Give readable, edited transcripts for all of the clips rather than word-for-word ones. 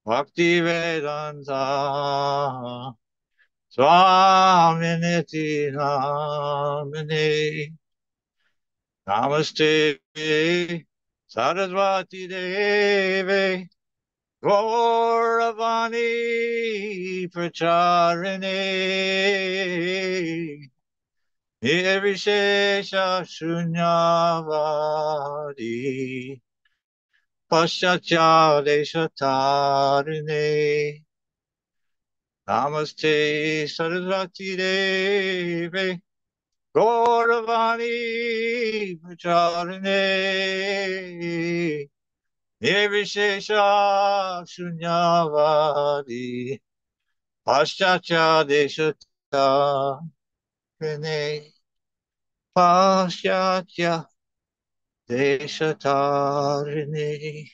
Bhaktivedanta Swaminiti Namine Namaste Saraswati Deve Gauravani Pracharine Nirvishesha Shunyavadi Paschatya Deshatarine Namaste Saraswati Deve Gauravani Pracharine Nirvishesha Shunyavadi Paschatya Deshatarine Paschatya Deshatarine.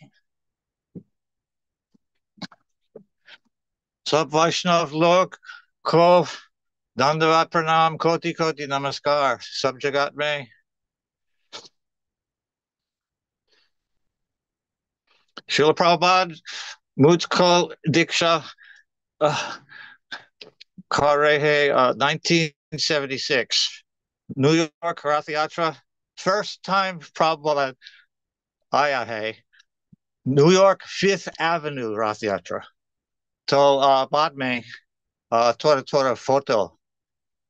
Sab Vaishnav Lok Ko Dandavat Pranam Koti Koti Namaskar. Sab Jagat Mein. Srila Prabhupada Mujhko Diksha Karehe 1976. New York Rath Yatra. First time Prabhupada Ayahe. New York 5th Avenue Rath Yatra. So बाद में थोड़ा थोड़ा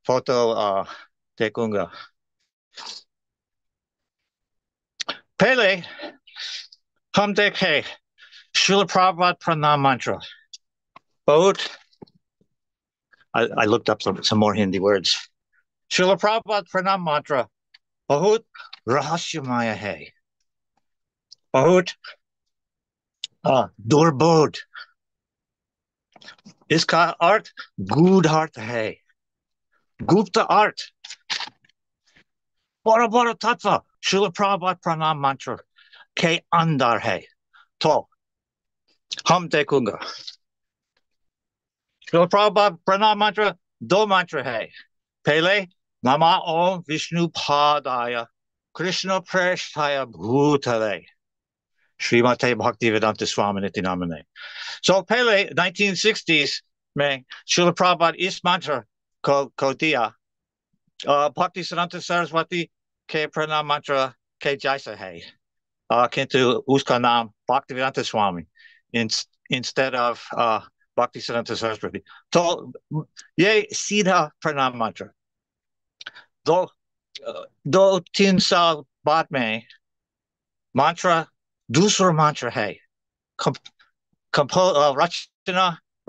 photo देखूंगा पहले हम देखे Srila Prabhupada Pranam Mantra. बहुत I looked up some more Hindi words. Srila Prabhupada Pranam Mantra बहुत रहस्यमय है बहुत दुर्बोध इसका अर्थ गूढ़ अर्थ है गुप्त अर्थ बड़ा बड़ा तत्व Srila Prabhupada Pranam Mantra के अंदर है तो हम देखूंगा Srila Prabhupada Pranam Mantra दो मंत्र है पहले Nama Om Vishnu Padaya Krishna Presthaya Bhutale Srimate Bhaktivedanta Swaminiti Namane. So Pele 1960s में Srila Prabhupada इस मंत्र को दिया Bhakti Siddhanta Saraswati के प्रणाम मंत्र के जैसा है किंतु उसका नाम Bhaktivedanta Swami instead of Bhakti Siddhanta Saraswati. तो ये सीधा प्रणाम मंत्र दो तीन साल बाद में मंत्र दूसरा मंत्र है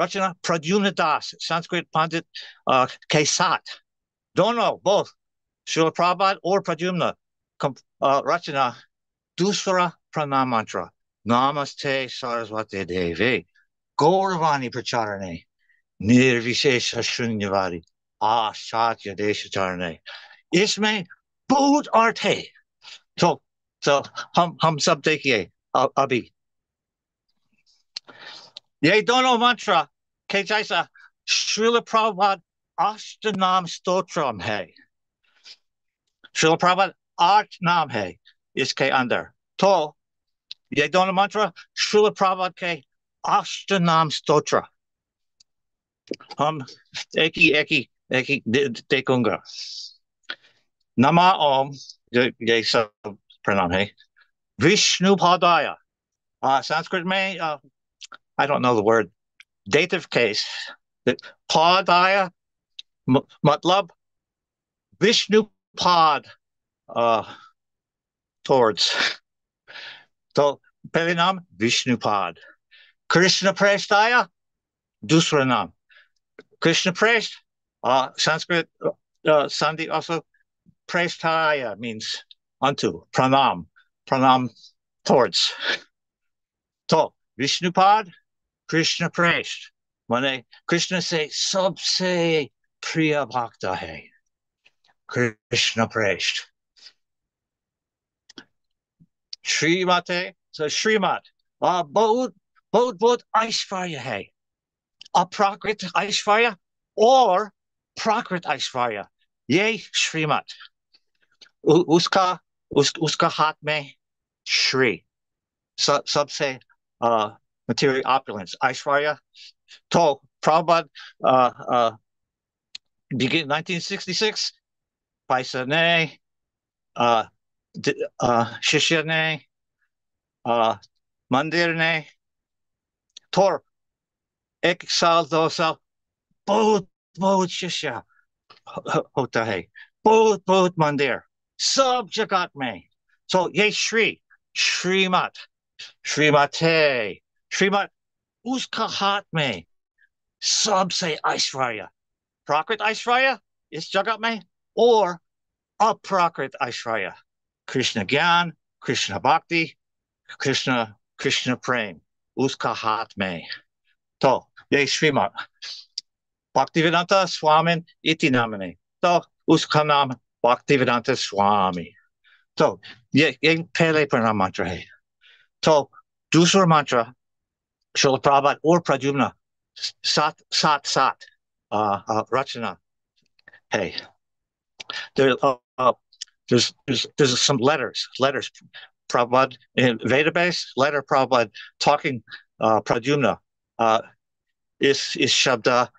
रचना प्रद्युम्न दास संस्कृत पंडित के साथ दोनों both Srila Prabhupada और प्रद्युम्न रचना दूसरा प्रणाम मंत्र नमस्ते सरस्वती देवी गौरवाणी प्रचारणे निर्विशेष शून्यवादी आशाच्य देशचारणे इसमें बहुत अर्थ है तो हम सब देखिए अभी ये दोनों मंत्र के जैसा श्रील प्रभुपाद अष्टनाम स्तोत्रम है श्रील प्रभुपाद 8 नाम है इसके अंदर तो ये दोनों मंत्र श्रील प्रभुपाद के अष्टनाम स्तोत्र हम एक ही देखूंगा नमा ओम ये सब प्रणाम है विष्णु पादाय संस्कृत में I don't know the word dative case Padaya matlab Vishnu Pad towards तो पहले नाम Vishnu Pad Krishna Preshtaya दूसरा नाम Krishna Presht Sanskrit Sandhi also Preshtaya means unto pranam towards तो Vishnupad Krishna Presht माने कृष्ण से सबसे प्रिय भक्त है कृष्ण प्रेष्ठ श्रीमते श्रीमत बहुत ऐश्वर्य है अप्राकृत ऐश्वर्य और प्राकृत ऐश्वर्य ये श्रीमत उसका हाथ में श्री सबसे material opulence. Aishwarya. To Prabhupada begin 1966. Paisa ne, Shishya ne, Mandir ne, Tor, Ek Sal Do Sal, Both Shishya Hota hai, Both Mandir, Sub Jagat me. So Ye Shrimat, Shrimate, Shrimat Uska Hat me, Sub say Aishwarya. Prakrit Aishwarya is Jagat me, or Aprakrit Aishwarya. Krishna Gyan, Krishna Bhakti, Krishna Prem, Uska Hat me. To, Ye Shrimat. Bhaktivedanta Swamin iti namane. To, uska nam Bhaktivedanta Swami. To, ye pele pranam mantra hai. To, dusra mantra, Srila Prabhupada or Pradyumna, sat, rachana. Hey, there, there's some letters. Prabhupada in Veda base, letter Prabhupada talking Pradyumna is Shabda,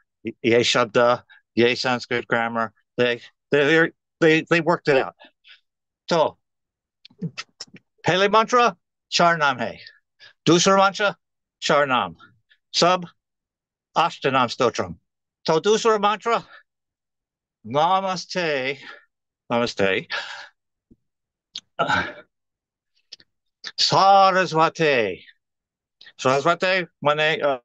Ye Sanskrit grammar. They worked it out. So Pele mantra, Charnam hai. Dusra mantra, Charnam. Sub, Ashtanam stotram. So Dusra mantra, Namaste, Saraswate. Saraswate, mane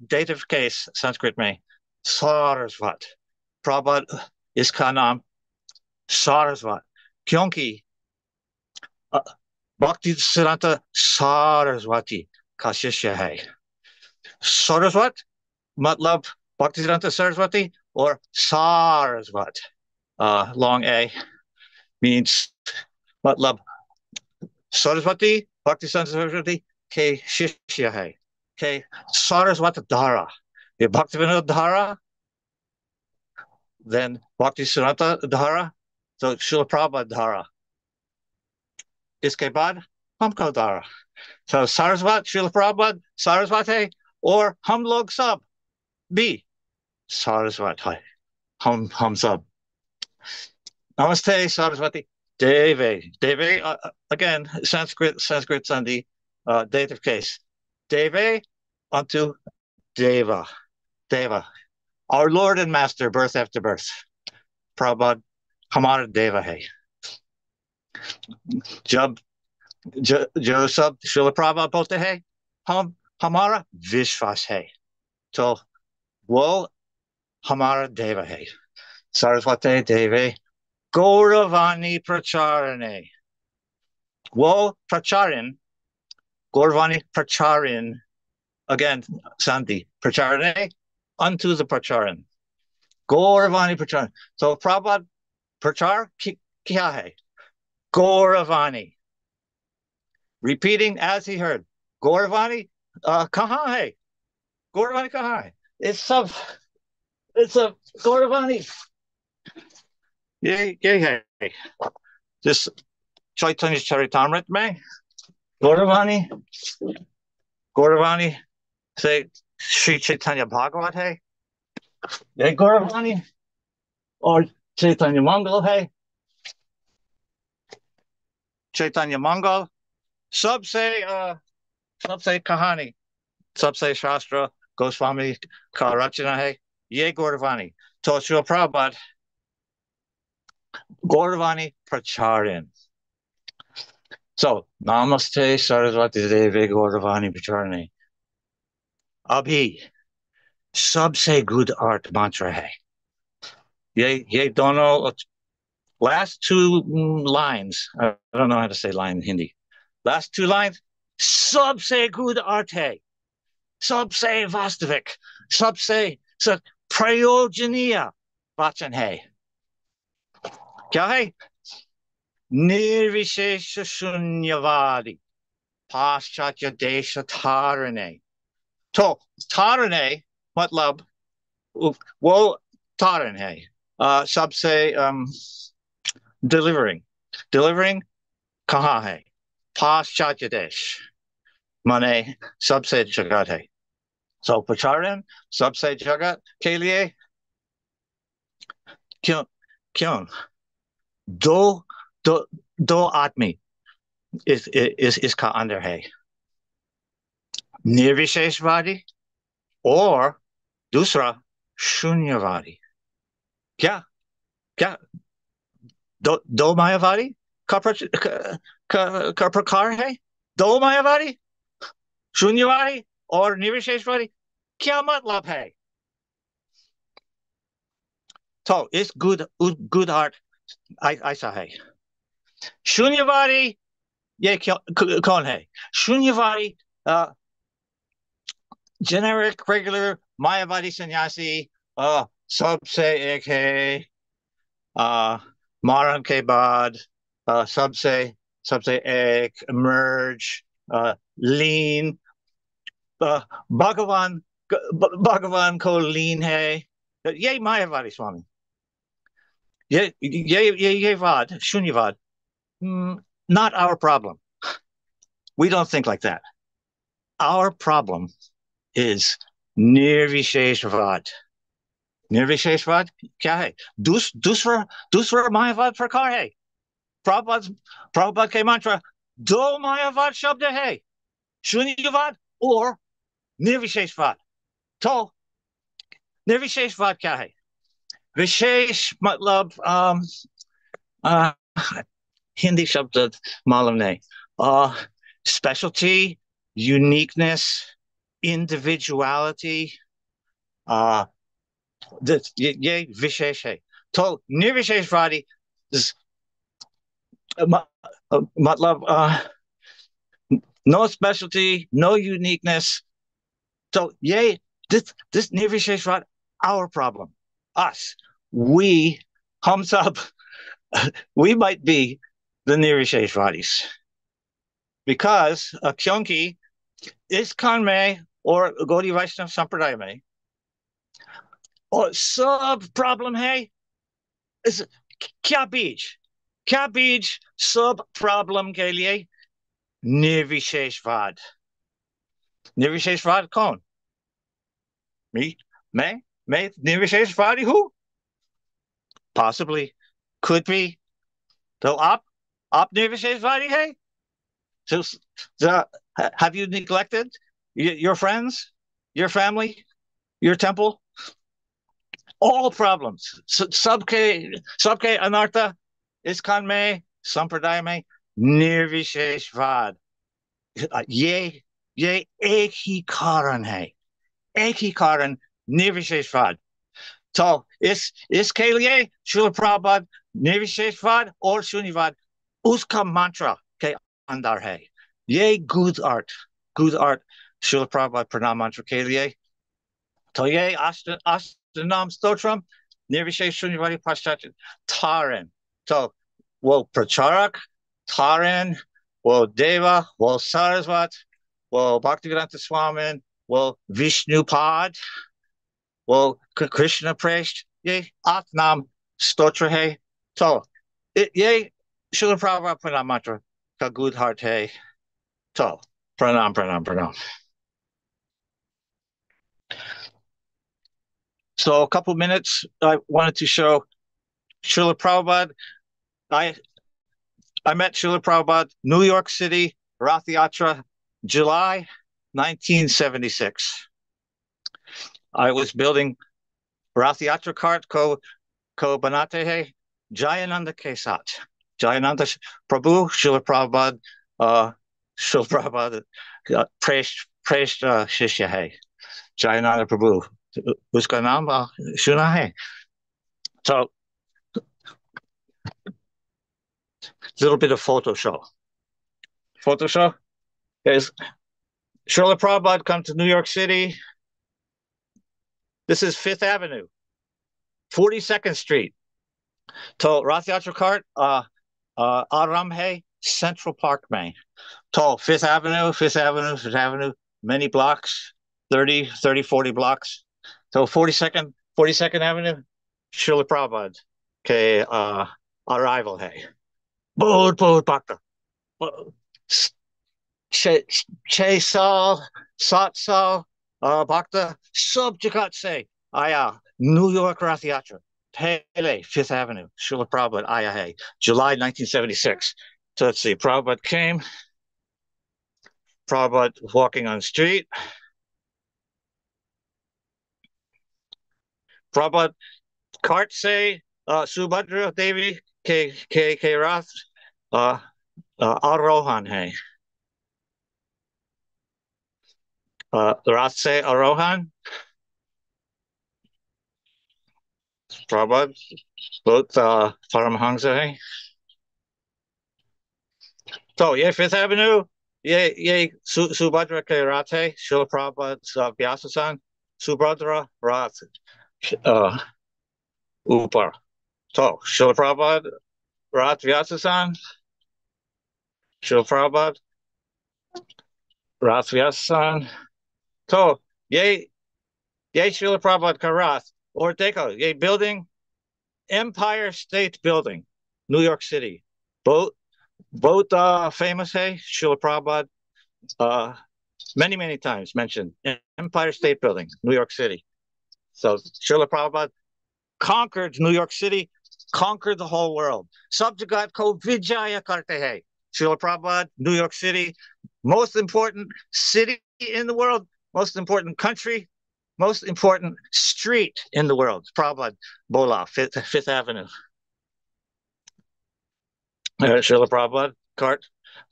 dative case, Sanskrit mein. Saraswat. Prabhupada iska naam Saraswat. Kyonki Bhakti Siddhanta Saraswati ka shishya hai. Saraswat, matlab Bhakti Siddhanta Saraswati or Saraswat. Long A means matlab Saraswati, Bhakti Siddhanta Saraswati ke shishya hai. Ke Saraswat Dhara. If Bhakti Vinod Dhara, then Bhakti Siddhanta Dhara, so Srila Prabhupada Dhara. Iske baad, humko Dhara. So Saraswat, Srila Prabhupada, Saraswati, or hum log sab, B. Saraswat hai. Hum sab. Namaste, Saraswati. Deve. Again, Sanskrit Sandhi, dative case. Deve unto Deva. Our Lord and Master, birth after birth. Prabhupada, Hamara Deva hai. Jab जो सब शिल प्रभाव बोलते हैं हमारा विश्वास है तो वो हमारा देव है सरस्वती देवे गौरवाणी प्रचारणे वो प्रचारण गौरवाणी प्रचारण again Santi प्रचारणे unto the प्रचारण गौरवाणी प्रचारण so Prabhupada प्रचार क्या है गौरवाणी repeating as he heard. Gauravani, kahan hai? Gauravani kahan hai? It's a Gauravani. Ye hai. This Chaitanya Charitamrit mein. Gauravani, say Sri Chaitanya Bhagavat hai. Ye Gauravani. Or Chaitanya Mangal hai. Chaitanya Mangal. Sabse kahani. Sabse Shastra. Goswami ka rachana hai. Ye Gauravani. So Srila Prabhupada Gauravani Pracharin. So, Namaste Saraswati Devi Gauravani Pracharini. Abhi, सबसे good art mantra hai. Ye dono, last two lines, I don't know how to say line in Hindi. Last two lines, सबसे good art hai. सबसे वास्तविक, सबसे प्रयोजनीय वचन है. क्या है? निर्विशेष शून्यवादी पाश्चात्य देश तारणे तो तारणे मतलब वो तारण है सबसे delivering कहाँ है पाश्चात्य देश माने सबसे जगत है। So प्रचारण सबसे जगत के लिए क्यों क्यों दो दो दो आदमी इसका अंदर है, निर्विशेषवादी और दूसरा शून्यवादी। क्या क्या दो मायावादी का, का प्रकार है? दो मायावादी, शून्यवादी और निर्विशेषवादी, क्या मतलब है? तो इस गुड आर्ट ऐसा है। शून्यवादी ये कौन है? शून्यवादी जेनेरिक रेगुलर मायावादी सन्यासी, सबसे एक है, मरण के बाद सबसे सबसे एक इमर्ज, लीन, भगवान भगवान को लीन है। ये मायावादी स्वामी, ये वाद शून्यवाद, not our problem. We don't think like that. Our problem is निर्विशेषवाद। निर्विशेषवाद क्या है? दूसरा दूसरा मायावाद प्रकार है। प्रभुपाद प्रभुपाद के मंत्र दो मायावाद शब्द है, शून्यवाद और निर्विशेषवाद। तो निर्विशेषवाद क्या है? विशेष मतलब हिंदी शब्द मालूम नहीं। Specialty, uniqueness, individuality, ये विशेष है। तो निर्विशेषवादी मतलब no specialty, no uniqueness. So this निर्विशेषवाद, our problem, us, we, हम सब, we might be the निर्विशेषवादीस, because क्योंकि इस कान में और गौड़ी वैष्णव संप्रदाय में और सब प्रॉब्लम है इस क्या बीज सब प्रॉब्लम के लिए निर्विशेषवाद। निर्विशेषवाद कौन? मी मैं निर्विशेषवादी हूँ? Possibly, could be. तो आप निर्विशेषवादी है? So, have you neglected your friends, your family, your temple? All problems, सबके अनर्थ इस कान में संप्रदाय में निर्विशेषवाद। ये एक ही कारण है, एक ही कारण निर्विशेषवाद। तो इसके लिए श्रील प्रभुपाद निर्विशेषवाद और शून्यवाद उसका मंत्र के अंदर है। ये गुड आर्ट श्रील प्रभुपाद प्रणाम मंत्र के लिए। तो ये अष्टनाम स्तोत्रम निर्विशेष शून्यवादी पाश्चात्य तारण। तो वो प्रचारक तारण, वो देवा, वो सारस्वत, वो भक्तिवेदांत स्वामी, वो विष्णुपाद, वो कृष्ण प्रेष्ठ, ये आठ नाम स्तोत्र है। तो ये श्रील प्रभुपाद प्रणाम मंत्र का गुड हार्ट है। तो प्रणाम प्रणाम प्रणाम। So a couple minutes, I wanted to show Srila Prabhupada. I met Srila Prabhupada, New York City, Rath Yatra, July 1976. I was building Rath Yatra cart ko banate hai Jayananda ke saath. Jayananda Prabhu, Srila Prabhupada, Srila Prabhupada, Preshth Shishya hai. Jayananda Prabhu. उसका नाम सुना है? So, a little bit of photo show. Photo show is Srila Prabhupada come to New York City. This is Fifth Avenue, 42nd Street. To Rath Yatra cart, Aram hai Central Park mein. To Fifth Avenue, many blocks, 30, 40 blocks. So 42nd Avenue, Srila Prabhupada ke arrival hai. बहुत बहुत भक्त Che Sal, Sat Sal, Bhakta, Subjagat Se, Aya, New York Rath Yatra, Pele, Fifth Avenue, Srila Prabhupada, Aya, July 1976. So let's see, Prabhupada came, Prabhupada walking on the street, Prabhupada cart say, Subhadra Devi, K Rath, uh, Arohan, hey. Rath say Arohan, Prabhupada, both Paramahansa, hey. So, yeah, Fifth Avenue, yeah, Subhadra K Rathe, Srila Prabhupada, Vyasasan, Subhadra Rath, Upar. So, Srila Prabhupada, Rath Vyasasan, Srila Prabhupada, Rath Vyasasan. So, yay, Srila Prabhupada Karath, or Deko, yay, building, Empire State Building, New York City. Both famous, hey, Srila Prabhupada, uh, many times mentioned. Empire State Building, New York City. So Srila Prabhupada conquered New York City, conquered the whole world. Subjagat ko vijaya karte hai. Srila Prabhupada, New York City, most important city in the world, most important country, most important street in the world. Prabhupada, Bola, Fifth Avenue. Srila Prabhupada, Kart,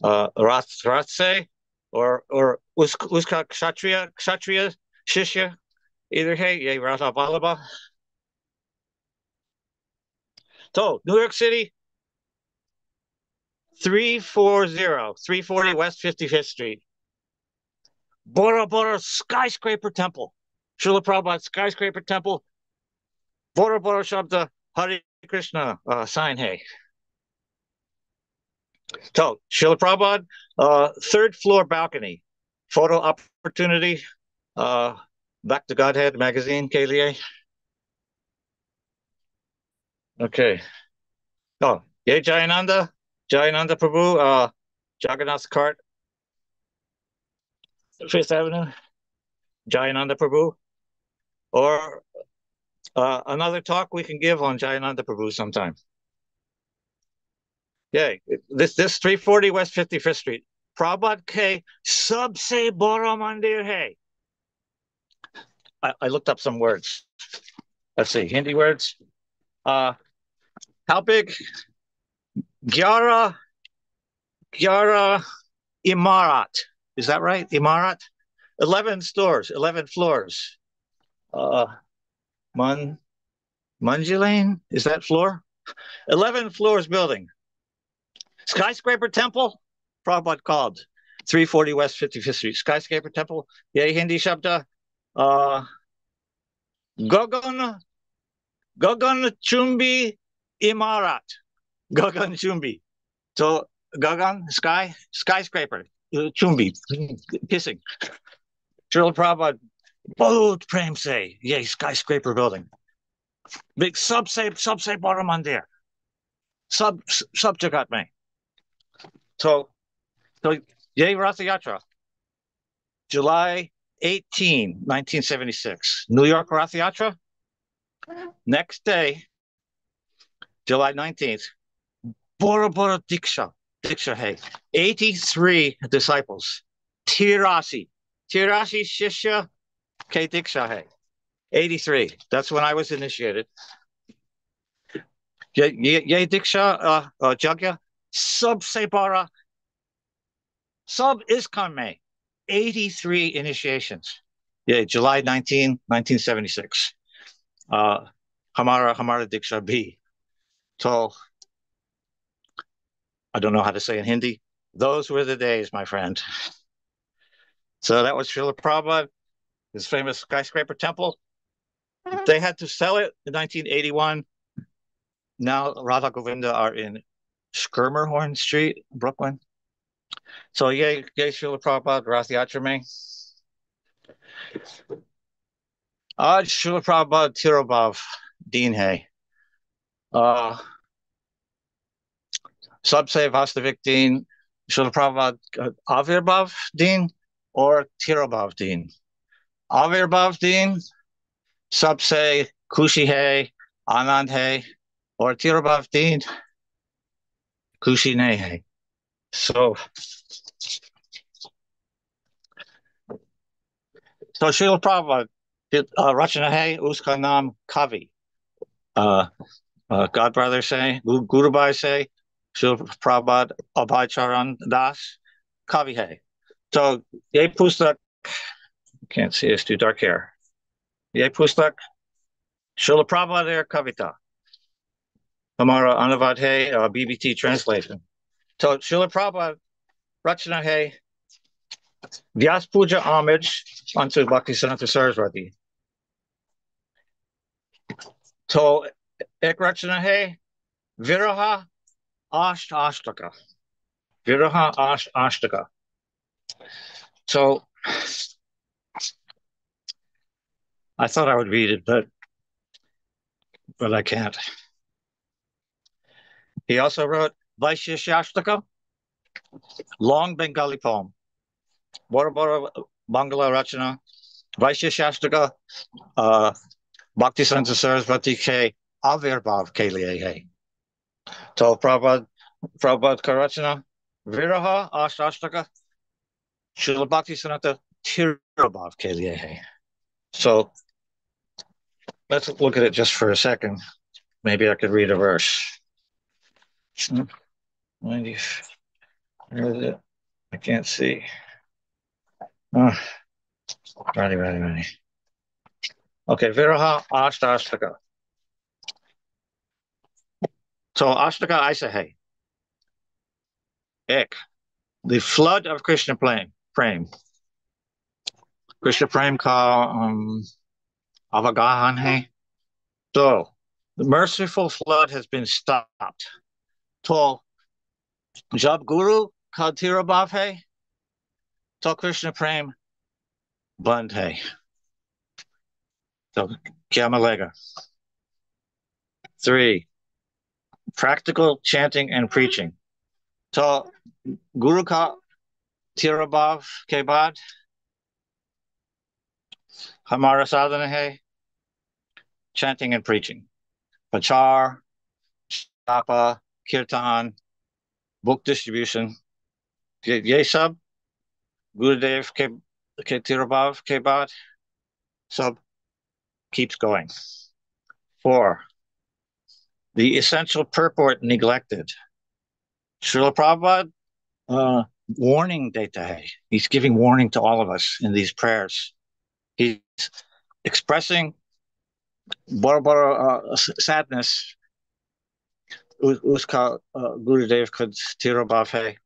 Ratse, or Uska Kshatriya, Shishya, either hey, yeah, Ratha Vallabha. So, New York City, 340 West 55th Street. Bora Bora Skyscraper Temple. Srila Prabhupada Skyscraper Temple. Bora Bora Shabda Hare Krishna sign, hey. So, Srila Prabhupada, third floor balcony. Photo opportunity. Back to Godhead magazine, KLA. Okay. Oh, yeah, Jayananda Prabhu, Jagannath Cart, Fifth Avenue, Jayananda Prabhu, or another talk we can give on Jayananda Prabhu sometime. Yeah, this 340 West 55th Street. Prabhupada K Sabse Bora Mandir Hai. I looked up some words. Let's see, Hindi words. How big? Gyara Imarat. Is that right? Imarat? 11 stores, 11 floors. Manjilane, is that floor? 11 floors building. Skyscraper Temple, Prabhupada called. 340 West 55th Street. Skyscraper Temple. Yay, Hindi Shabda. Gagan Chumbi Imarat. Gagan Chumbi. So Gagan, skyscraper. Chumbi, kissing. Srila Prabhupada, both Prem say, yay, skyscraper building. Big subse Baramandir. Subjagat mein. So yay, Ratha Yatra. July 18, 1976. New York Rath Yatra. Next day, July 19th, Bora Bora Diksha. Diksha, hey. 83 disciples. Tirasi Shishya K Diksha, hey. 83. That's when I was initiated. Ye Diksha, Jagya. Sub Sebara. Sub Iskame. 83 initiations. Yeah, July 1976. Hamara Diksha B. So I don't know how to say in Hindi. Those were the days, my friend. So that was Srila Prabhupada, his famous skyscraper temple. They had to sell it in 1981. Now Radha Govinda are in Skirmerhorn Street, Brooklyn. So yay Srila Prabhupada, Rath Yatra mein. Srila Prabhupada Tirobhav Deen hai. Subse Vastavik Deen, Srila Prabhupada Avirbhav Din or Tirobhav Din. Avirbhav Din, sub say Kushi Hai, Anand Hai, or Tirobhav Din, Kushi Nei Hai. So Srila Prabhupada, Rachana Hai, Uska Nam Kavi. God brother say, Guru Bhai say, Srila Prabhupada Abhay Charan Das, Kavi Hai. So, Ye Pustak, can't see, it's too dark here. Ye Pustak, Srila Prabhupada there, Kavita. Hamara Anavad Hai, BBT translation. So, Srila Prabhupada, Rachana Hai, Vyas Puja homage unto Bhaktisiddhanta Saraswati. So, Ek Rachana Hai, Viraha Ashtaka. Viraha Ashtaka. So, I thought I would read it, but I can't. He also wrote Vaishya long Bengali poem. Bora Bora Bangala Rachana, Vaishya Shastaka, Bhaktisiddhanta Saraswati ke Avirbhav ke liye hai. So Prabhupada Karachana, Viraha Ashtaka, Srila Bhaktisiddhanta Tirobhav ke liye hai. So let's look at it just for a second. Maybe I could read a verse. 90. Where is it? I can't see. Oh, ready. Okay, Viraha Ashtaka. So Ashtaka Aisahe. Ek. The flood of Krishna Prem. Krishna Prem ka avagahan hai. So the merciful flood has been stopped. To Jab Guru ka tirabhav hai. To Krishna Prem band hai. So kya milega. 3. Practical chanting and preaching. To Guru ka tirabhav ke baad. Hamara sadhana hai. Chanting and preaching. Pachar, Japa, Kirtan, book distribution. Ye sab, Gurudev ke tirabhav ke baad, sub keeps going. 4. The essential purport neglected. Srila Prabhupada warning deta hai. He's giving warning to all of us in these prayers. He's expressing sadness. Uska Gurudev could tirabhav hai.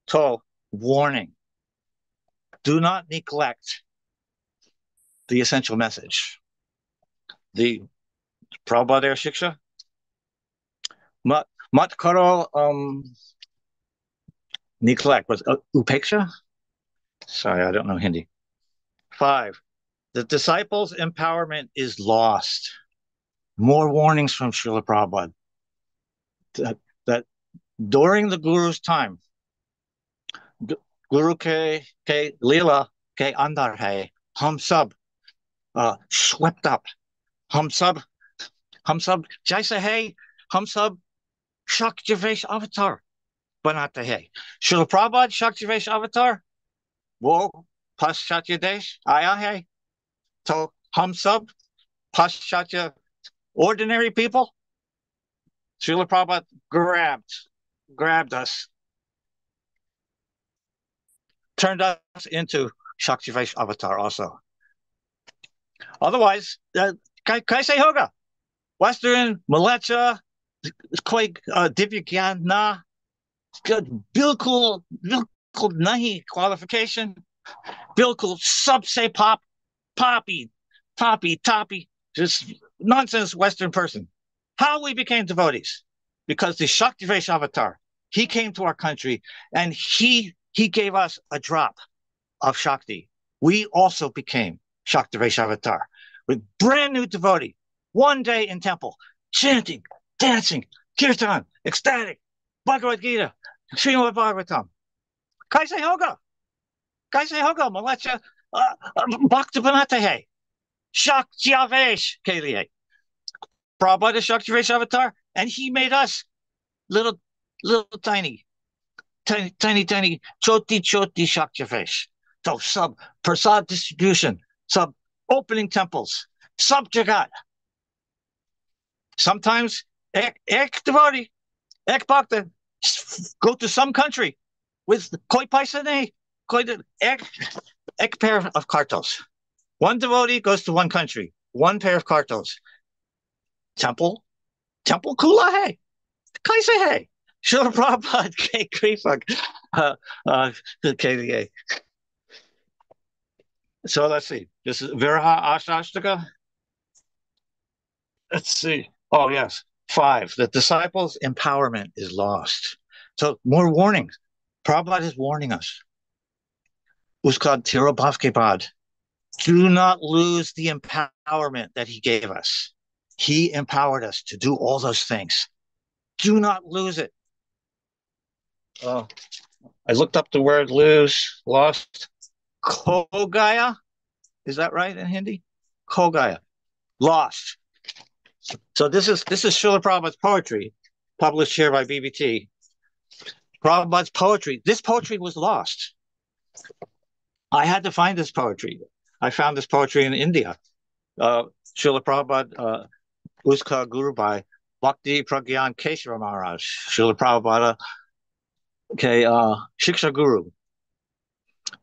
To warning. Do not neglect the essential message. The Prabhupada Shiksha. Mat karo neglect was upeksha. Sorry, I don't know Hindi. 5. The disciples' empowerment is lost. More warnings from Srila Prabhupada that during the Guru's time, Guru ke lila ke andar hai, hum sab swept up. Hum sab jaisa hai, hum sab Shaktivesh avatar banate hai. Srila Prabhupada Shaktivesh avatar wo paschatya desh aya hai. So hum sab paschatya ordinary people. Srila Prabhupada grabbed us, turned us into Shaktivesh avatar also. Otherwise, kaise hoga? Western, Malacha, koi divya gyan na, bilkul nahi qualification, bilkul sabse poppy, just nonsense Western person. How we became devotees? Because the Shaktivesh avatar, he came to our country and he gave us a drop of Shakti. We also became Shaktivesh avatar with brand new devotee, one day in temple, chanting, dancing, kirtan, ecstatic, Bhagavad Gita, Srimad Bhagavatam. Kaise hoga. Kaise hoga. Malacha. Bhakta Banatahe. Shak Javesh Kalie. Prabhupada Shak Javesh Avatar. And he made us little, little tiny, choti Shak Javesh. So sub prasad distribution, sub opening temples, sub jagat. Sometimes ek devotee, ek bhakta, go to some country with koi paisane, koi ek pair of kartos. One devotee goes to one country, one pair of kartos. Temple kulahe, kaisehe. Srila Prabhupada, K. Krifak, KDA. So let's see. This is Viraha Ashtaka. Let's see. Oh, yes. 5. The disciples' empowerment is lost. So more warnings. Prabhupada is warning us. Uskad Tirobhavkepad. Do not lose the empowerment that he gave us. He empowered us to do all those things. Do not lose it. Oh, I looked up the word lose, lost. Kogaya. Is that right in Hindi? Kogaya. Lost. So this is Srila Prabhupada's poetry, published here by BBT. Prabhupada's poetry. This poetry was lost. I had to find this poetry. I found this poetry in India. Srila Prabhupada, Uska Guru by Bhakti Pragyan Keshava Maharaj. Srila Prabhupada, okay, Shiksha Guru.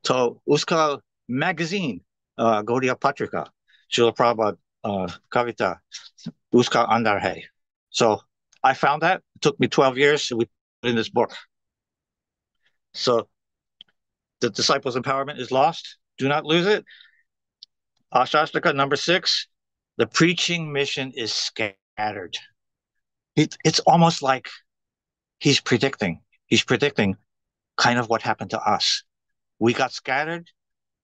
So Uska magazine, Gaudiya Patrika. Srila Prabhupada, Kavita, Uska Andar Hai. So I found that. It took me 12 years. So we put in this book. So the disciples' empowerment is lost. Do not lose it. Ashastaka number 6. The preaching mission is scattered. It's almost like he's predicting. He's predicting kind of what happened to us. We got scattered.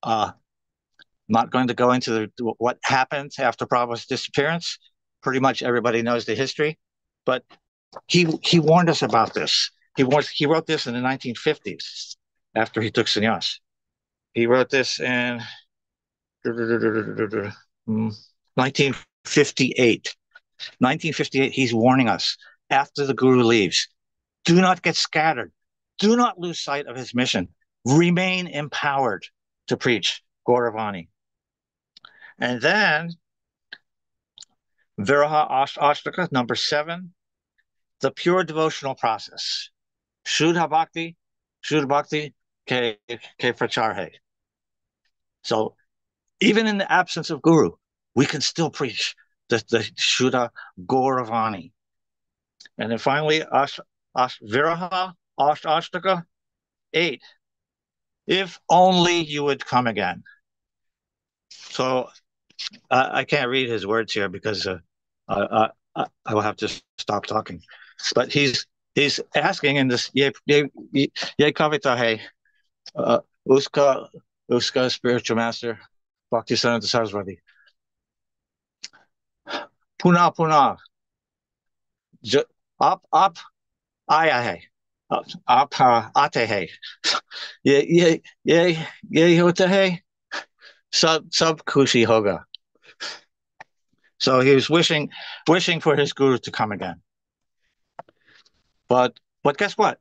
Not going to go into what happened after Prabhupada's disappearance. Pretty much everybody knows the history, but he warned us about this. He wrote this in the 1950s after he took sannyas. He wrote this in 1958. 1958, he's warning us after the guru leaves. Do not get scattered. Do not lose sight of his mission. Remain empowered to preach Gauravani. And then Viraha Ashtaka, number 7, the pure devotional process. Shuddha Bhakti, ke Pracharhe. So even in the absence of guru, we can still preach the Shuddha Gauravani. And then finally, Viraha Ashtaka 8. If only you would come again. So I can't read his words here because I will have to stop talking. But he's asking in this ye kavita hai uska spiritual master Bhakti Siddhanta Saraswati. Puna up aya hai up ate hai ye hota hai sab kushi hoga. So he was wishing for his guru to come again. But guess what?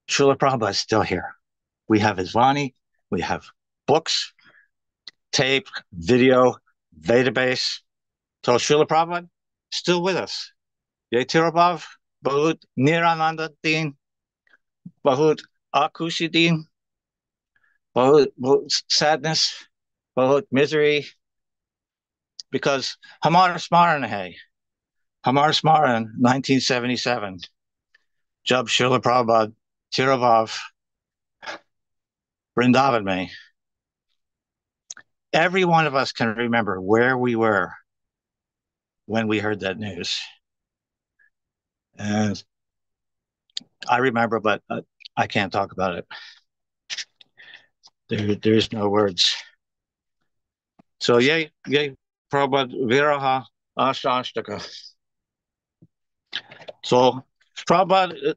Srila Prabhupada is still here. We have his Vani, we have books, tape, video, database. So Srila Prabhupada still with us. Ye Tirabhav, Bahut Nirananda Din, Bahut Akushi Din, Bahut sadness, Bahut misery. Because Hamar Smaran hai, Hamar Smaran, 1977, Jab Srila Prabhupada, Tirabhav, Vrindavan mein. Every one of us can remember where we were when we heard that news. And I remember, but I can't talk about it. There's no words. So yay, Prabhupada Viraha Ashtaka. So Prabhupada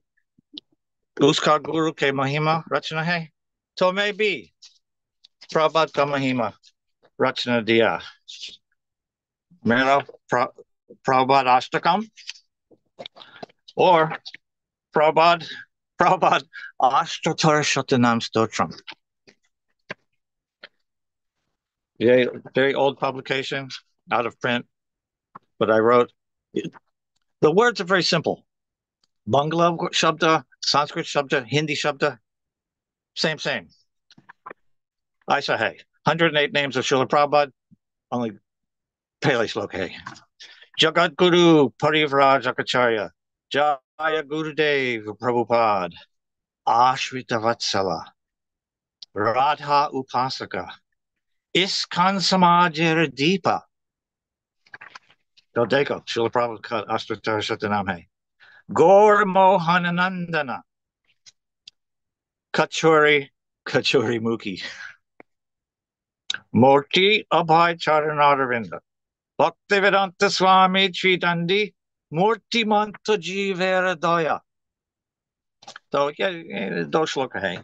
Uska Guru ke Mahima Rachana hai. To may be Prabhupada Kamahima Rachna Diya. Mera Prabhupada Ashtakam or Prabhupada Ashtatar Shatanam Stotram. Yeah, very old publication, out of print, but I wrote. The words are very simple. Bangla Shabda, Sanskrit Shabda, Hindi Shabda, same. I say, hey, 108 names of Srila Prabhupada, only Pele Slok, hey. Jagat Guru Parivraj Akacharya, Jaya Gurudev Prabhupada, Ashrita Vatsala, Radha Upasaka, Iskan Samajir Deepa. Dodeko, Srila Prabhupada Ashtatar Shatanam, Gaur Mohananandana, Kachori Mukhi, Murti Abhay Charanaravinda, Bhaktivedanta Swami Chidandi, Murti Manta Jivera Daya. So, yeah, those look hey.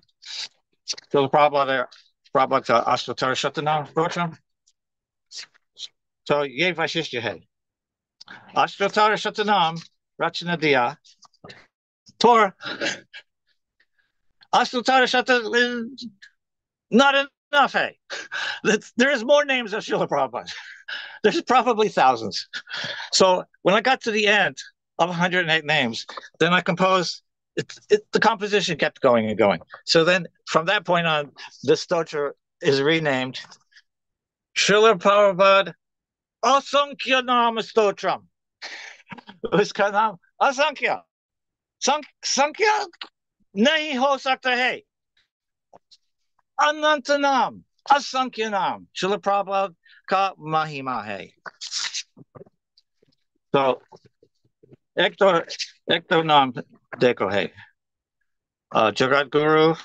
So, the Prabhupada Ashtatar Shatanam, Rocham. So, ye Vashishya hey. Ashtatar Shatanam, Rachna Diya, Tor. Ashtatar Shatanam, not enough, hey. There's more names of Srila Prabhupada. There's probably thousands. So when I got to the end of 108 names, then I composed, the composition kept going and going. So then from that point on, the stotra is renamed Srila Prabhupada Asankhya Nama Stotram. Uska naam Asankhya. Sankhya nahi ho sakta hai. Ananta naam, Asankhya naam. Srila Prabhupada ka mahima hai. So Ekto naam dekho hai. Jagat Guru,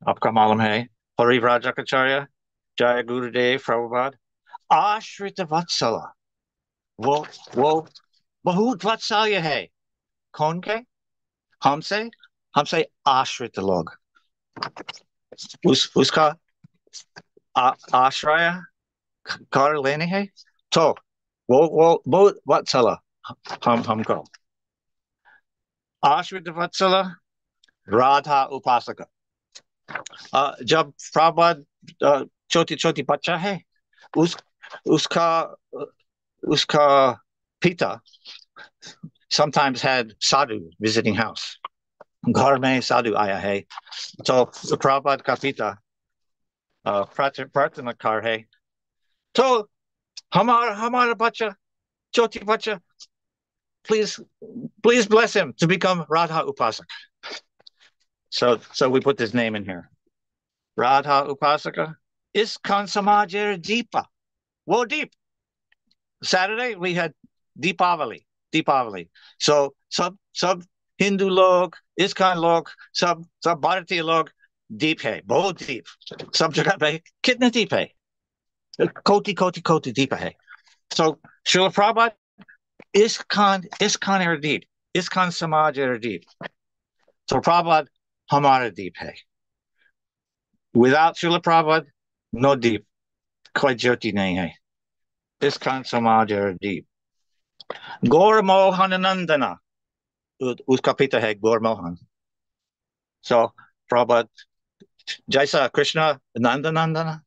Apka Malam hai. Parivraj Akacharya, Jaya Gurudev Prabhupada, Ashrita Vatsala. वो बहुत वात्सल्य है. कौन के? हमसे आश्रित लोग. उसका आश्रय कर लेने हैं तो वो बहुत वात्सल्य हमको. आश्रित वात्सल्य राधा उपासक. जब प्रभुपाद छोटी बच्चा है, उसका pita sometimes had sadhu visiting house. घर में साधु आया है, तो प्रभुपाद का पिता प्रार्थना कर है, तो हमारा बच्चा, छोटी बच्चा, please bless him to become Radha Upasak. So we put his name in here. Radha Upasaka, Iskan Samajir Deepa. Wo deep. Saturday we had Deepavali. So sub Hindu log, ISKCON log, sub Bharatiya log, deep hai, bahut deep. Sab jagah pe kitne deep hai? Koti deep hai. So Srila Prabhupada, ISKCON er deep, ISKCON Samaj er deep. So Prabhupada hamara deep hai. Without Srila Prabhupada, no deep. Koi jyoti nahi hai. ISKCON Samaj er deep. Gaur Mohananandana. Uska pita hai Gaur Mohan. So Prabhupada, Jaisa Krishna Nandanandana,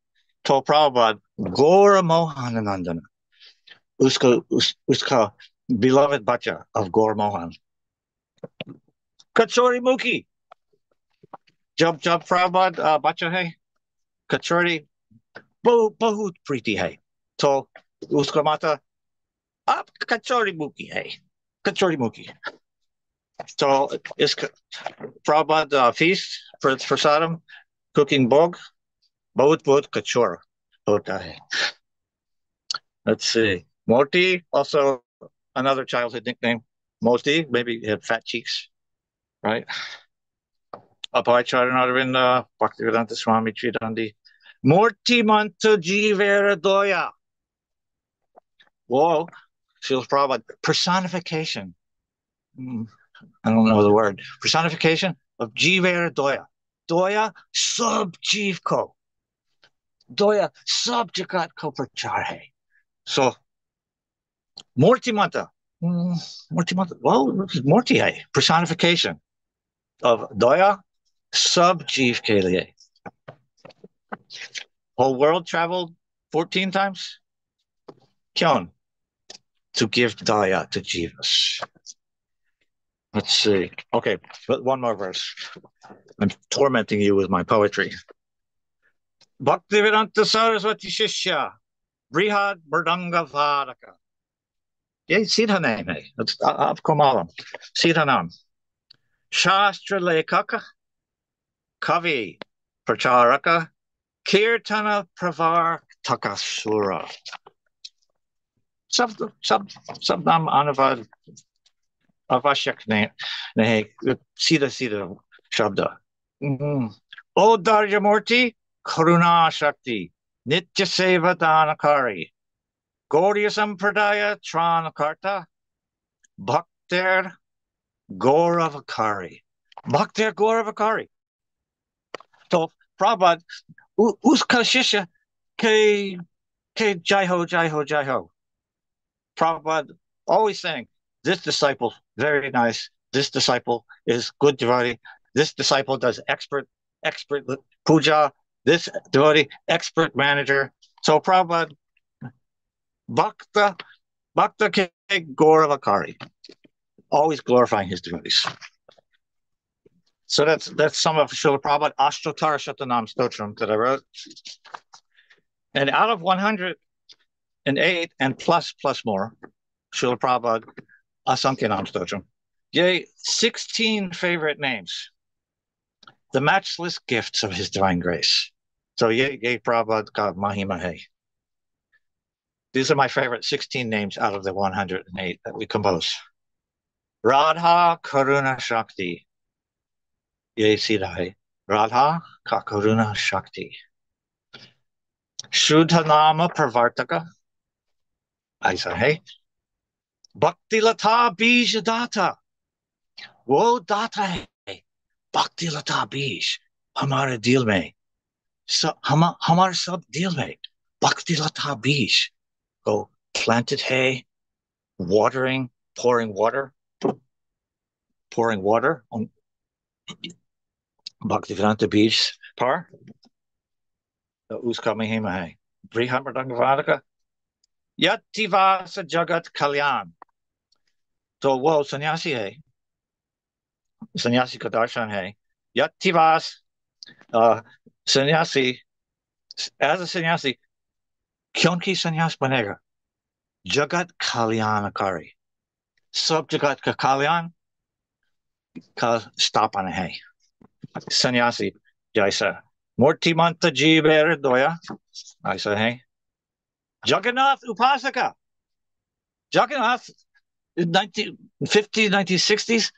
to Prabhupada Gaur Mohananandana. Uska beloved bacha of Gaur Mohan. Kachori Mukhi. Jab Prabhupada bacha hai. Kachori bahut priti hai. To uska mata ab Kachori Mukhi hai. Kachori Mukhi. So is Prabhupada feast for Prasadam, cooking bog, bahut kachora hota hai. Let's see. Moti, also another childhood nickname. Moti, maybe he had fat cheeks, right? Abhay Charanaravinda, Bhaktivedanta Swami Chidandi. Murti Manta Jivera Doya. Whoa, Srila Prabhupada, personification. I don't know the word. Personification of Jivera Doya. Doya subjivko. Doya subjagat ko prachar hai. So, Mortimanta. Mortimanta. Well, Morti hai. Personification of Doya subjiv ke liye. Whole world traveled 14 times. Kyon. To give Daya to Jivas. Let's see. Okay, but one more verse. I'm tormenting you with my poetry. Bhaktivedanta Saraswati Shishya, Brihad Murdanga Varaka. Yeah, Siddhanam. Av Komalam. Siddhanam. Shastra Lekaka, Kavi Pracharaka, Kirtana Pravar Takasura. Sabdam Anavad Avashyak ne Sida Shabda. O Darjamurti, Karuna Shakti, Nitya Seva Danakari, Gaudiya Sampradaya Tranakarta, Bhakter Gauravakari. Bhakter Gauravakari. So, Prabhupada, Uska Shisha, Ke Jai Ho, Jai Ho, Jai Ho. Prabhupada always saying, this disciple, very nice. This disciple is good devotee. This disciple does expert puja. This devotee, expert manager. So Prabhupada, Bhakta Ke Gauravakari, always glorifying his devotees. So that's some of Srila Prabhupada Ashtotara Shatanam Stotram that I wrote. And out of 108 and plus more, Srila Prabhupada Asankyanam Stotram. Yea, 16 favorite names. The matchless gifts of his divine grace. So yea Prabhupada ka Mahima Hai. These are my favorite 16 names out of the 108 that we compose. Radha Karuna Shakti. Yea Siddhai. Radha ka Karuna Shakti. Shuddhanama Pravartaka. Aisa Hai. Bhakti Lata Bij Data. Wo Data Hai. Bhakti Lata Bij. Hamara Dil Mein. Hamar Sab Dil Mein. Bhakti Lata Bij. Go planted hay, watering, pouring water on Bhaktivedanta Beach par. Uska Mahima hai. Brihamardangavadaka. Yativasa Jagat Kalyan. So, whoa, sannyasi hai. Sannyasi Kadarshan hai. Yativas, sannyasi, as a sannyasi, kyonki sannyas banega. Jagat Kalyanakari. Sub Jagat ka Kalyan ka stapana hai. Sannyasi, Jaisa. Morti Manta Jiver Doya. Aisa hai. Jagannath Upasaka. Jagannath, 1950s, 1960s.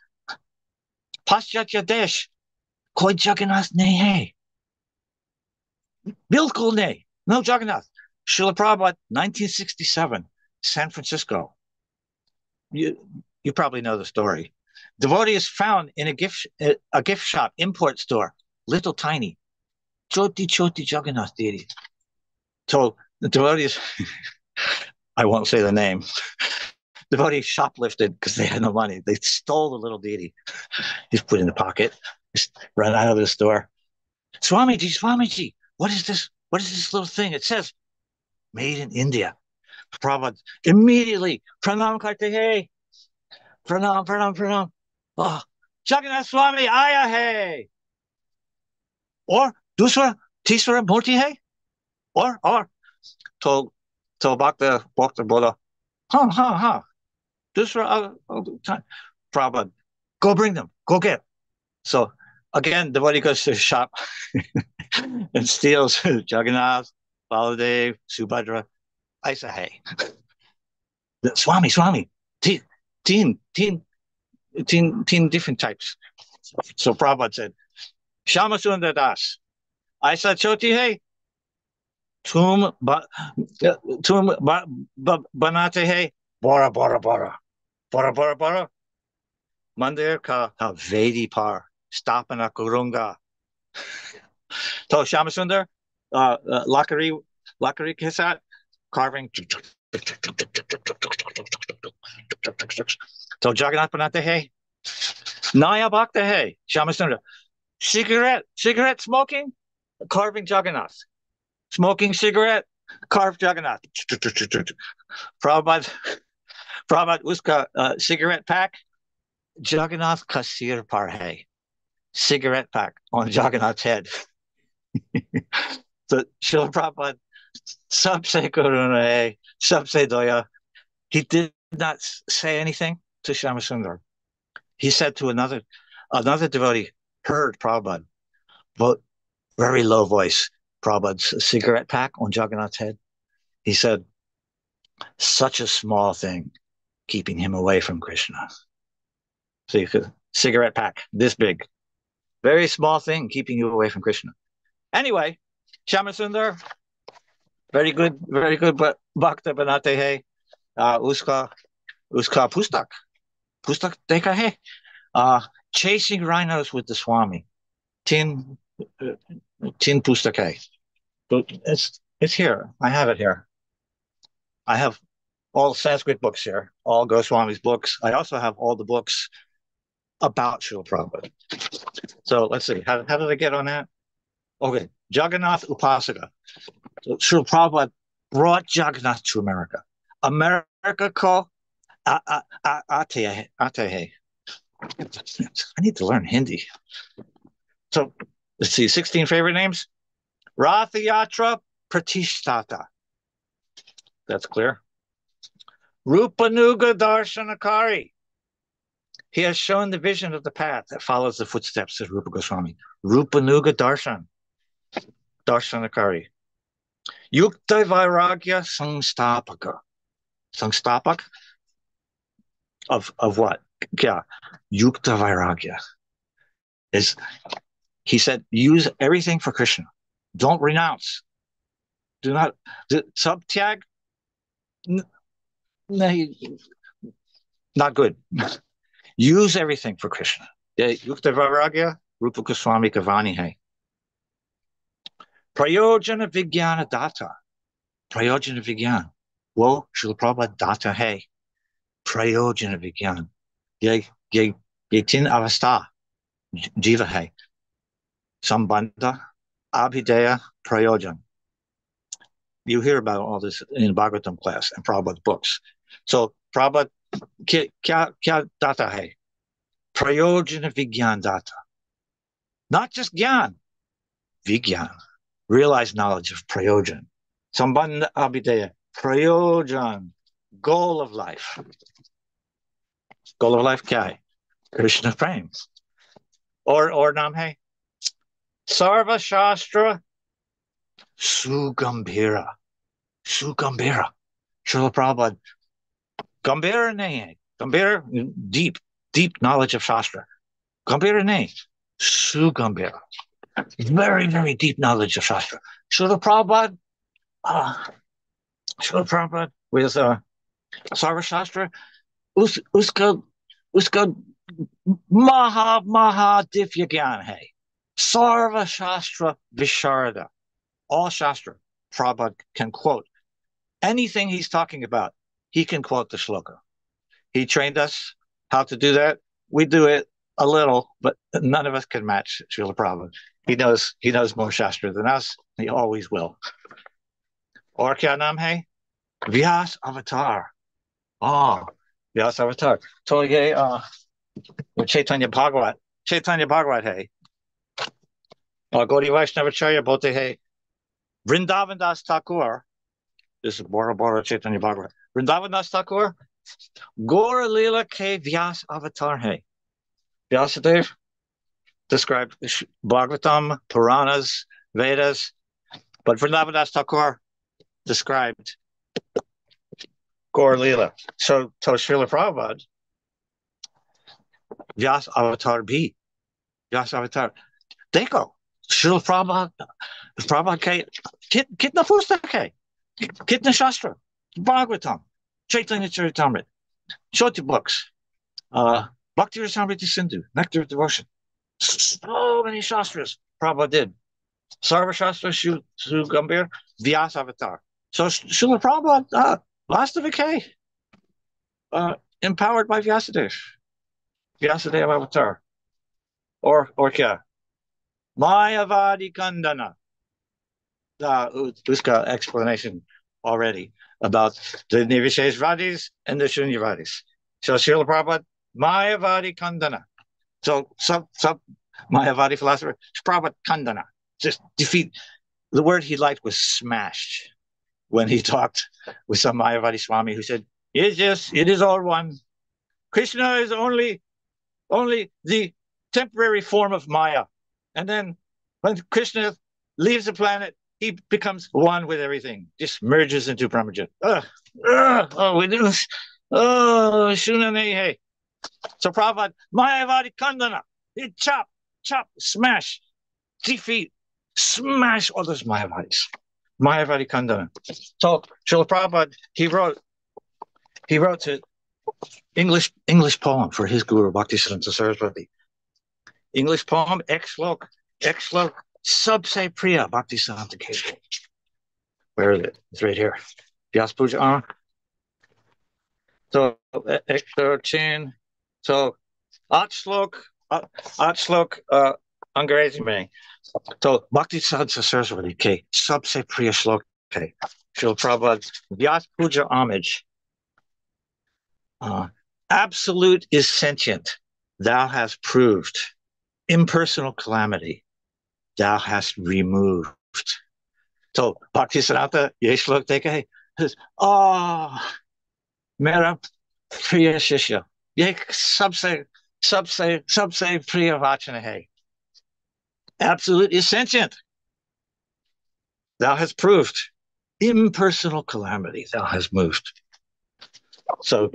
Paschatya Desh. Koi Jagannath nahi hai. Bilkul nahi. No Jagannath. Srila Prabhupada, 1967, San Francisco. You probably know the story. Devotee is found in a gift shop, import store, little tiny. Choti Jagannath deity. So the devotees, I won't say the name. Devotees shoplifted because they had no money. They stole the little deity. He's put in the pocket. Just ran out of the store. Swamiji, what is this? What is this little thing? It says, made in India. Prabhupada immediately, pranam karte hai. Pranam. Oh, Jagannath Swami, aya hai. Or, dusra, tisra, murti hai. Or, told Bhakta Bola, ha. Dusra, Prabhupada, go bring them, go get. So again, devotee goes to the shop and steals Jagannath, Baladev, Subhadra. I say, hey, Swami, teen different types. So Prabhupada said, Shama Sundar Das, I said, Choti, hey, tum banate hai, bora. Mandir ka Vedi par, Stapana Kurunga, So Shamasundar, Lakari Kesat, carving. So Jagannath Banate Hey, Naya Bhakta Hey, Shamasundar, cigarette smoking, carving Jagannath. Smoking cigarette, carved Jagannath. Prabhupada, Prabhupada uska cigarette pack, Jagannath Kasir Parhe. Cigarette pack on Jagannath's head. So Srila Prabhupada, Sabse Karuna, Sabse Doya, he did not say anything to Shamasundar. He said to another devotee, heard Prabhupada, but very low voice, Prabhupada's cigarette pack on Jagannath's head. He said, such a small thing keeping him away from Krishna. So you could, cigarette pack, this big. Very small thing keeping you away from Krishna. Anyway, Shamasundar, very good, but Bhakta Banate Hai, Uska Pustak. Pustak Dekha Hai. Chasing Rhinos with the Swami. Tin Pustak Hai. It's here. I have it here. I have all Sanskrit books here, all Goswami's books. I also have all the books about Srila Prabhupada. So let's see. How did I get on that? Okay. Jagannath Upasaka. So Srila Prabhupada brought Jagannath to America. America ko Atehe. I need to learn Hindi. So let's see. 16 favorite names. Ratha Yatra Pratishtata. That's clear. Rupanuga Darshanakari. He has shown the vision of the path that follows the footsteps of Rupa Goswami. Rupanuga Darshanakari. Yukta Vairagya Sangstapaka. Sangstapak? Of what? Yeah. Yukta Vairagya. He said, use everything for Krishna. Don't renounce. Do not subtyag. Not good. Use everything for Krishna. Yukta Vairagya, Rupa Goswami Kavani Hai. Prayojana Vigyana Data. Prayojana Vigyan. Wo Srila Prabhupada Data Hai. Prayojana Vigyan. Yetin Avastha. Jiva Hai. Sambandha. Abhideya Prayojan. You hear about all this in Bhagavatam class and Prabhupada's books. So Prabhupada, kya data hai? Prayojana Vigyan data. Not just Gyan, Vigyan. Realized knowledge of Prayojan. Sambandha Abhideya. Prayojan. Goal of life. Goal of life kya hai? Krishna Prem. Or Nam hai? Sarva Shastra Sugambhira. Sugambhira. Srila Prabhupada. Gambhira nahi hai. Gambhira, deep knowledge of Shastra. Gambhira nahi. Sugambhira. Very, very deep knowledge of Shastra. Srila Prabhupada with Sarva Shastra, uska maha divya gyan hai. Sarva Shastra Visharada. All Shastra, Prabhupada can quote. Anything he's talking about, he can quote the shloka. He trained us how to do that. We do it a little, but none of us can match Srila Prabhupada. He knows more Shastra than us. He always will. Or kya naam hai? Vyas Avatar. Oh, Vyas Avatar. So ye Chaitanya Bhagavat. Chaitanya Bhagavat hai. Gaudiya Vaishnavacharya bote hai. Vrindavan Das Thakur. This is Bora Bora Chaitanya Bhagavat. Vrindavan Das Thakur. Gaura Leela ke Vyas Avatar hai. Vyasadeva described Bhagavatam, Puranas, Vedas, but Vrindavan Das Thakur described Gaura Leela. So Srila Prabhupada, Vyas Avatar bhi. Vyas Avatar. Dekho, Srila Prabhupada ke kitna pustak hai? Kitna Shastra? Bhagavatam, Chaitanya Charitamrita, Shoti books, Bhakti Rasamrita Sindhu, Nectar of Devotion. So many Shastras. Prabhupada did. Sarva Shastra Sugambir Vyas Avatar. So Srila Prabhupada, Vastavik, empowered by Vyasadeva. Vyasadeva Avatar. Or kya? Mayavadi Kandana. Uska explanation already about the Nirvisheshvadis and the Shunyavadis. So Srila Prabhupada, Mayavadi Kandana. So some Mayavadi philosopher, Prabhupada Kandana. Just defeat. The word he liked was smashed when he talked with some Mayavadi Swami who said, it is all one. Krishna is only the temporary form of Maya. And then when Krishna leaves the planet, he becomes one with everything, just merges into Brahmajan. We do this. Oh, Shunanehe. So Prabhupada, Mayavadi Kandana, he chop, smash, defeat, smash all those Mayavadis. Mayavadi Kandana. So Srila Prabhupada, he wrote an English poem for his guru, Bhaktisiddhanta Saraswati. English poem, Ekslok, Subse Priya, Bhaktisiddhanta Keshava. Where is it? It's right here. Vyas Puja. So, Ek 13. So, Atslok, Angrezi mein. So, Bhaktisiddhanta Saraswati, okay. Subse Priya Shlok, okay. Srila Prabhupada, Vyas Puja homage. Absolute is sentient. Thou hast proved. Impersonal calamity. Thou hast removed. So Bhaktisiddhanta Yeshlok Teke says, Mera Priya Shishya. Ye subse Priya Vachanahe. Absolute is sentient. Thou hast proved. Impersonal calamity. Thou hast moved. So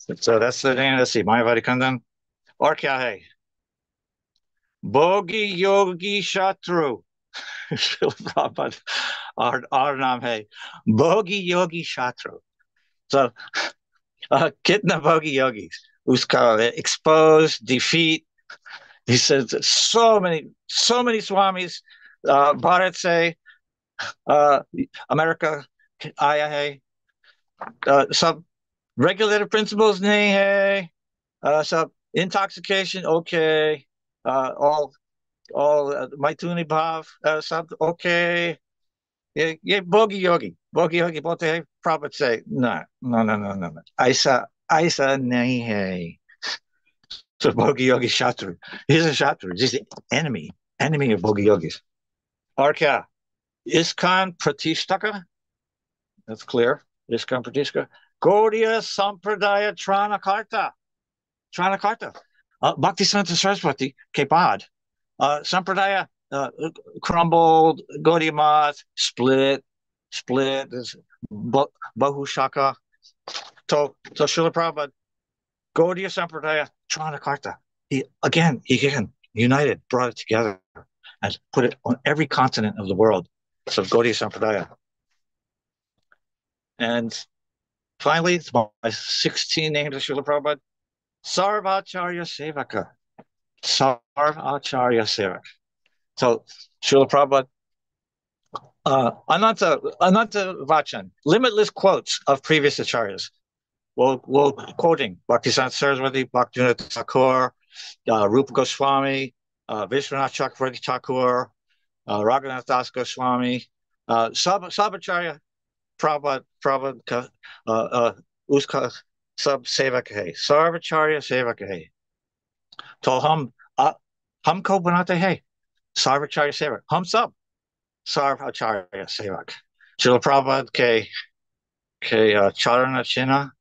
that's the name. Let's see. Mayavadi Kandan. Or kya hai? Bogi Yogi Shatru. Prabhupada, our naam hai. Bogi Yogi Shatru. So, kitna Bogi Yogis. Uska expose, defeat. He says so many swamis. Bharat say, America, Aya hai. Some regulative principles, nahi hai. Some intoxication, okay. All Maituni Bhav, sab okay. Yeah, Bogi Yogi, bote hai. Prabhupada say, no. Aisa nahi hai. So Bogi Yogi Shatru. He's a Shatru, just the enemy of Bogi Yogis. Or kya? Iskan Pratishtaka. That's clear. Iskan Pratishtaka. Gaudiya Sampradaya Tranakarta. Bhaktisiddhanta Saraswati ke baad. Sampradaya crumbled, Gaudiya Math split, Bahushaka. So Srila Prabhupada, Gaudiya Sampradaya Tranakarta. He again united, brought it together, and put it on every continent of the world. So Gaudiya Sampradaya. And finally, it's my 16 names of Srila Prabhupada. Sarvacharya Sevaka. Sarvacharya Sevaka. So Srila Prabhupada, Ananta Vachan, limitless quotes of previous acharyas. We'll quoting Bhaktisiddhanta Saraswati, Bhaktivinoda Thakur, Rupa Goswami, Vishwanath Chakravarti Thakur, Raghunath Das Goswami, Sabacharya Prabhupada, Uska Sab Sevaka, Sarvacharya Sevaka. To हमको बनाते हैं Sarvacharya Sevak. Hum sab Sarvacharya Sevak. Srila Prabhupada ke Charana China,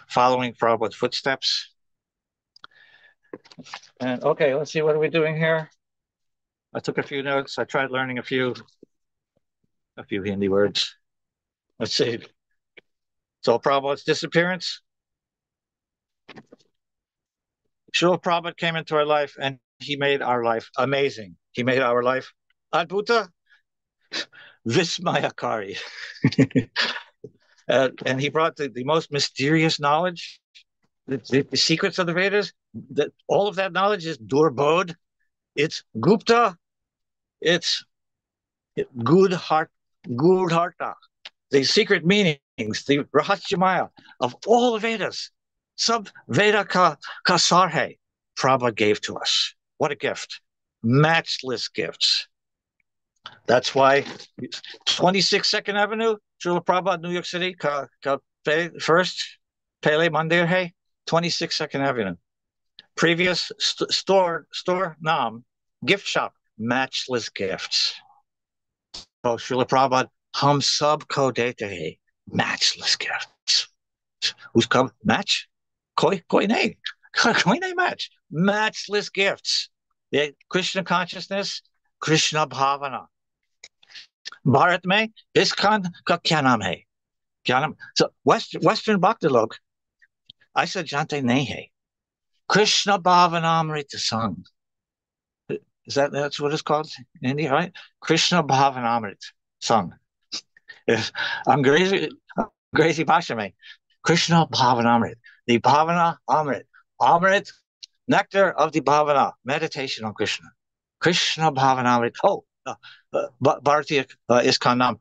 following Prabhupada's footsteps. And okay, let's see, what are we doing here? I took a few notes. I tried learning a few Hindi words. Let's see. So Prabhupada's disappearance. Srila Prabhupada came into our life and he made our life amazing. He made our life Adbhuta Vismayakari. And he brought the most mysterious knowledge, the secrets of the Vedas. That all of that knowledge is durbodh. It's Gupta, it's Gudharta, the secret meanings, the Rahasya of all Vedas. Sub Veda ka Sarhe, Prabhupada gave to us. What a gift. Matchless gifts. That's why 26 Second Avenue, Srila Prabhupada, New York City, first Pele Mandir Hai, 26 Second Avenue. Previous store Nam, gift shop, matchless gifts. So Srila Prabhupada, hum sab ko dete hai, matchless gifts. Who's come? Match? Koi nahi. Koi nahi match. Matchless gifts. The Krishna consciousness, Krishna bhavana. Bharat में ISKCON का क्या नाम है? क्या नाम? So Western Bhakti log, ऐसा जानते नहीं है. Krishna Bhavanamrita song. That's what it's called in India, right? Krishna Bhavanamrita song. अंग्रेजी भाषा में Krishna Bhavanamrit, the Bhavana Amrit, Amrit, nectar of the Bhavana, meditation on Krishna. Krishna Bhavanamrit. Oh, Bharatiya ISKCON Nam.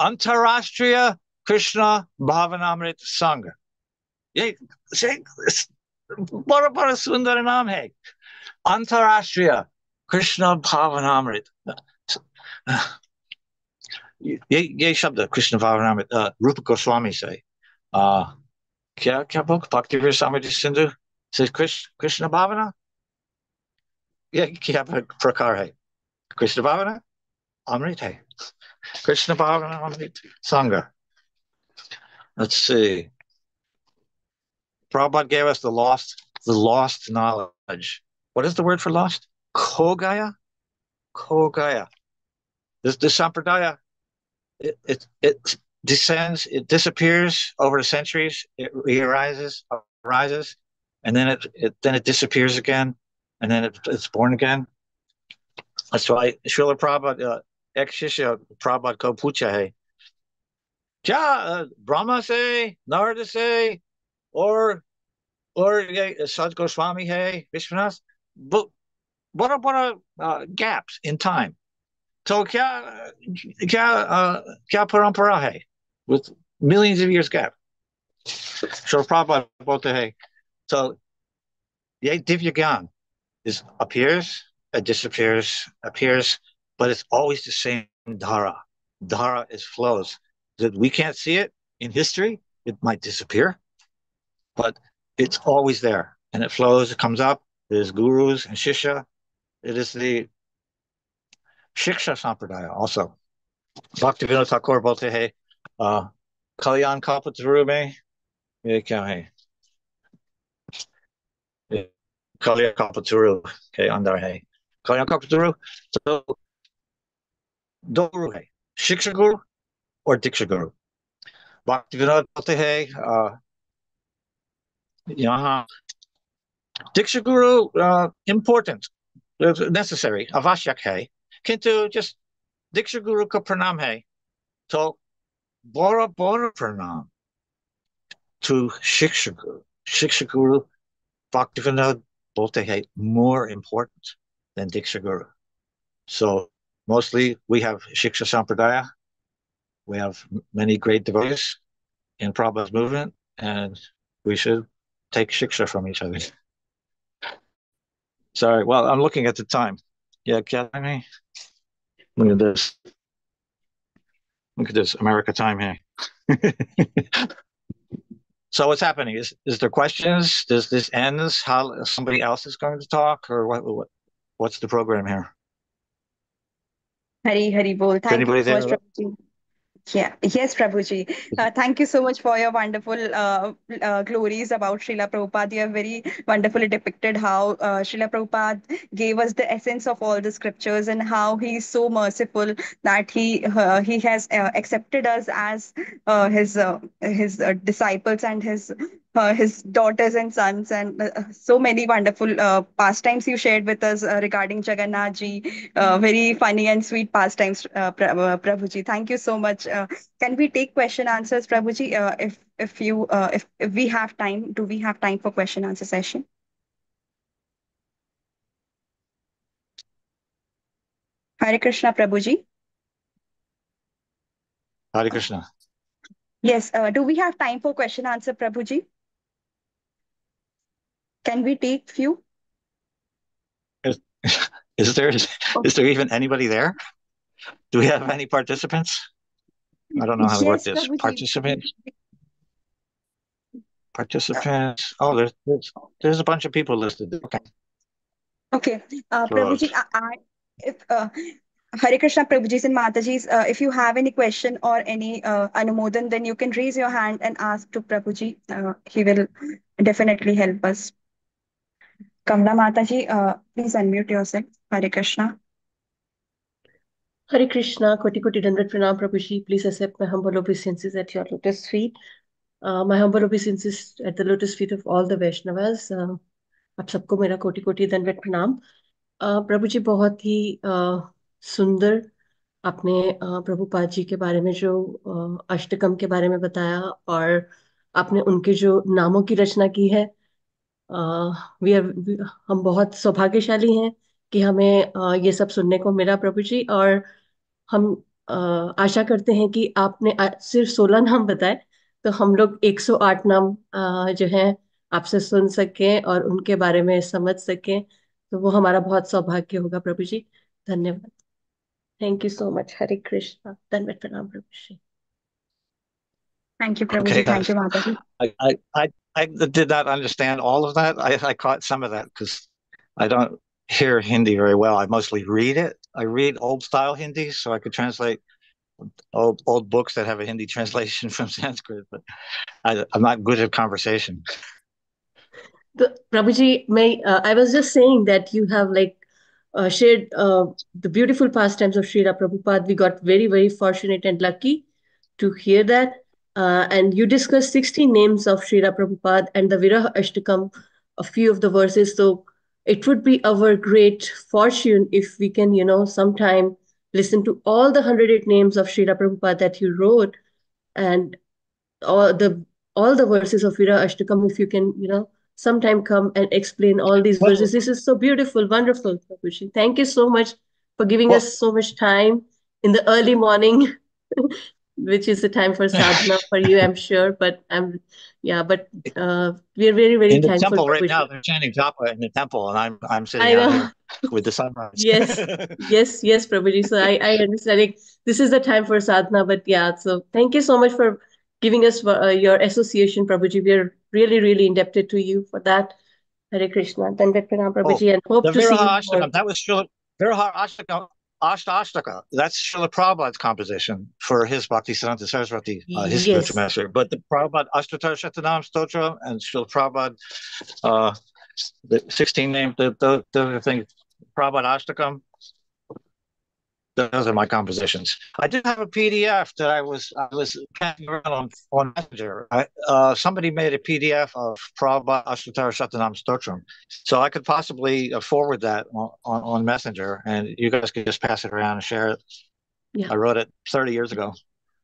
Antarashtriya Krishna Bhavanamrit Sangha. ये बड़ा सुंदर नाम है. अंतरराष्ट्रीय कृष्ण भावनामृत. ये शब्द कृष्ण भावनामृत रूप गोस्वामी से क्या बुक भक्ति सामृति सिंधु से कृष्ण भावना. ये क्या प्रकार है? कृष्ण भावना अमृत है. कृष्ण भावना अमृत संघ. Let's see. Prabhupada gave us the lost knowledge. What is the word for lost? Kogaya? Kogaya. This sampradaya, it descends, it disappears over the centuries, it arises, and then it disappears again, and then it's born again. That's why Srila Prabhupada, ex-shishya Prabhupada ko pucha hai. Kya Brahma se, Narada se, or Sadh Goswami hai, Vishwanath, but what are gaps in time? So kya parampara hai with millions of years gap? So Prabhupada bolte hai. So ye divya gyan appears, it disappears, appears, but it's always the same dhara. Dhara is flows. That we can't see it in history, it might disappear, but it's always there. And it flows, it comes up. There's gurus and shishya. It is the Shiksha Sampradaya also. Bhaktivinoda Thakur bolte hai, Kalyan Kalpataru mein, ye kya hai? Kalyan Kalpataru ke andar hai. Kalyan Kalpataru, so do guru hai, Shiksha Guru or Diksha Guru. Bhaktivinoda bolte hai, yahan Diksha Guru important, necessary, avashyak hai. Kintu just Diksha Guru ka pranam hai. So bora pranam to Shiksha Guru. Shiksha Guru, Bhaktivinoda bolte hai, more important than Diksha Guru. So mostly we have Shiksha Sampradaya. We have many great devotees in Prabhupada's movement, and we should take Shiksha from each other. Sorry, well, I'm looking at the time. Yeah, Academy. Look at this. Look at this America time here. So what's happening? Is there questions? Does this ends? How somebody else is going to talk, or what's the program here? Hari Bol. Is Thank you anybody so much, there? Prabhuji. Yeah, yes, Prabhuji. Thank you so much for your wonderful glories about Srila Prabhupada. You have very wonderfully depicted how Srila Prabhupada gave us the essence of all the scriptures and how he is so merciful that he has accepted us as his disciples and his daughters and sons, and so many wonderful pastimes you shared with us regarding Jagannath ji. Very funny and sweet pastimes, Prabhuji. Thank you so much. Can we take question answers, Prabhuji? If we have time, do we have time for question answer session? Hare Krishna, Prabhuji. Hare Krishna. Yes, do we have time for question answer, Prabhuji? Can we take few? Is, is there even anybody there? Do we have any participants? I don't know how to work Yes, this. Prabhuji. Participants. Oh, there's a bunch of people listed. Okay. Okay, So, Prabhuji, if Hare Krishna, Prabhuji and Mataji's, if you have any question or any anumodan, then you can raise your hand and ask to Prabhuji. He will definitely help us. Kamla Mataji, please unmute yourself. Hare Krishna. Hare Krishna, Koti Koti Dandat Pranam Prabhuji. Please accept my humble obeisances at your lotus feet. My humble obeisances at the lotus feet of all the Vaishnavas. आप सबको मेरा कोटि कोटि दंडवत प्रणाम। प्रभु जी बहुत ही सुंदर आपने प्रभुपाद जी के बारे में जो अष्टकम के बारे में बताया और आपने उनके जो नामों की रचना की है। हम बहुत सौभाग्यशाली हैं कि हमें ये सब सुनने को मिला प्रभु जी। और हम आशा करते हैं कि आपने सिर्फ 16 नाम बताए, तो हम लोग 108 नाम जो है आपसे सुन सकें और उनके बारे में समझ सकें, तो वो हमारा बहुत सौभाग्य होगा प्रभु जी। धन्यवाद। Thank you so much. Hare Krishna. धन्यवाद प्रणाम प्रभु जी। Thank you, Prabhuji. okay, Thank you, Mataji. I did not understand all of that. I caught some of that because I don't hear Hindi very well. I mostly read it. I read old style Hindi so I could translate old books that have a Hindi translation from Sanskrit, but I'm not good at conversation. Prabhuji, I was just saying that you have shared the beautiful pastimes of Srila Prabhupada. We got very, very fortunate and lucky to hear that. And you discussed 16 names of Srila Prabhupada and the Viraha Ashtakam, a few of the verses. So it would be our great fortune if we can, sometime listen to all the 108 names of Srila Prabhupada that you wrote, and all the verses of Vira Ashtakam, if you can, sometime come and explain all these verses. This is so beautiful, wonderful, Prabhuji. Thank you so much for giving us so much time in the early morning, which is the time for sadhana for you, I'm sure. But we are very, very in the thankful. temple right Prabhuji. now, they're chanting japa in the temple, and I'm sitting I out know. here with the sunrise. Yes, yes, Prabhuji. So I understand. Like, this is the time for sadhana, but yeah. So thank you so much for giving us your association, Prabhuji. We are really, really indebted to you for that. Hare Krishna. Dandat Pranam, Prabhuji, and hope The to see you Viraha more. Ashtakam, that was Viraha Ashtakam, Ashtaka. That's Srila Prabhupada's composition for his Bhaktisiddhanta Saraswati, his spiritual master. But the Prabhupada Ashtatar Shatanam Stotra and Srila Prabhupada, the 16 names, the other thing, Prabhupada Ashtakam, those are my compositions. I did have a PDF that I was passing around on Messenger. Somebody made a PDF of Prabhupada Ashtatar Shatanam Stotram, so I could possibly forward that on Messenger, and you guys could just pass it around and share it. Yeah. I wrote it 30 years ago.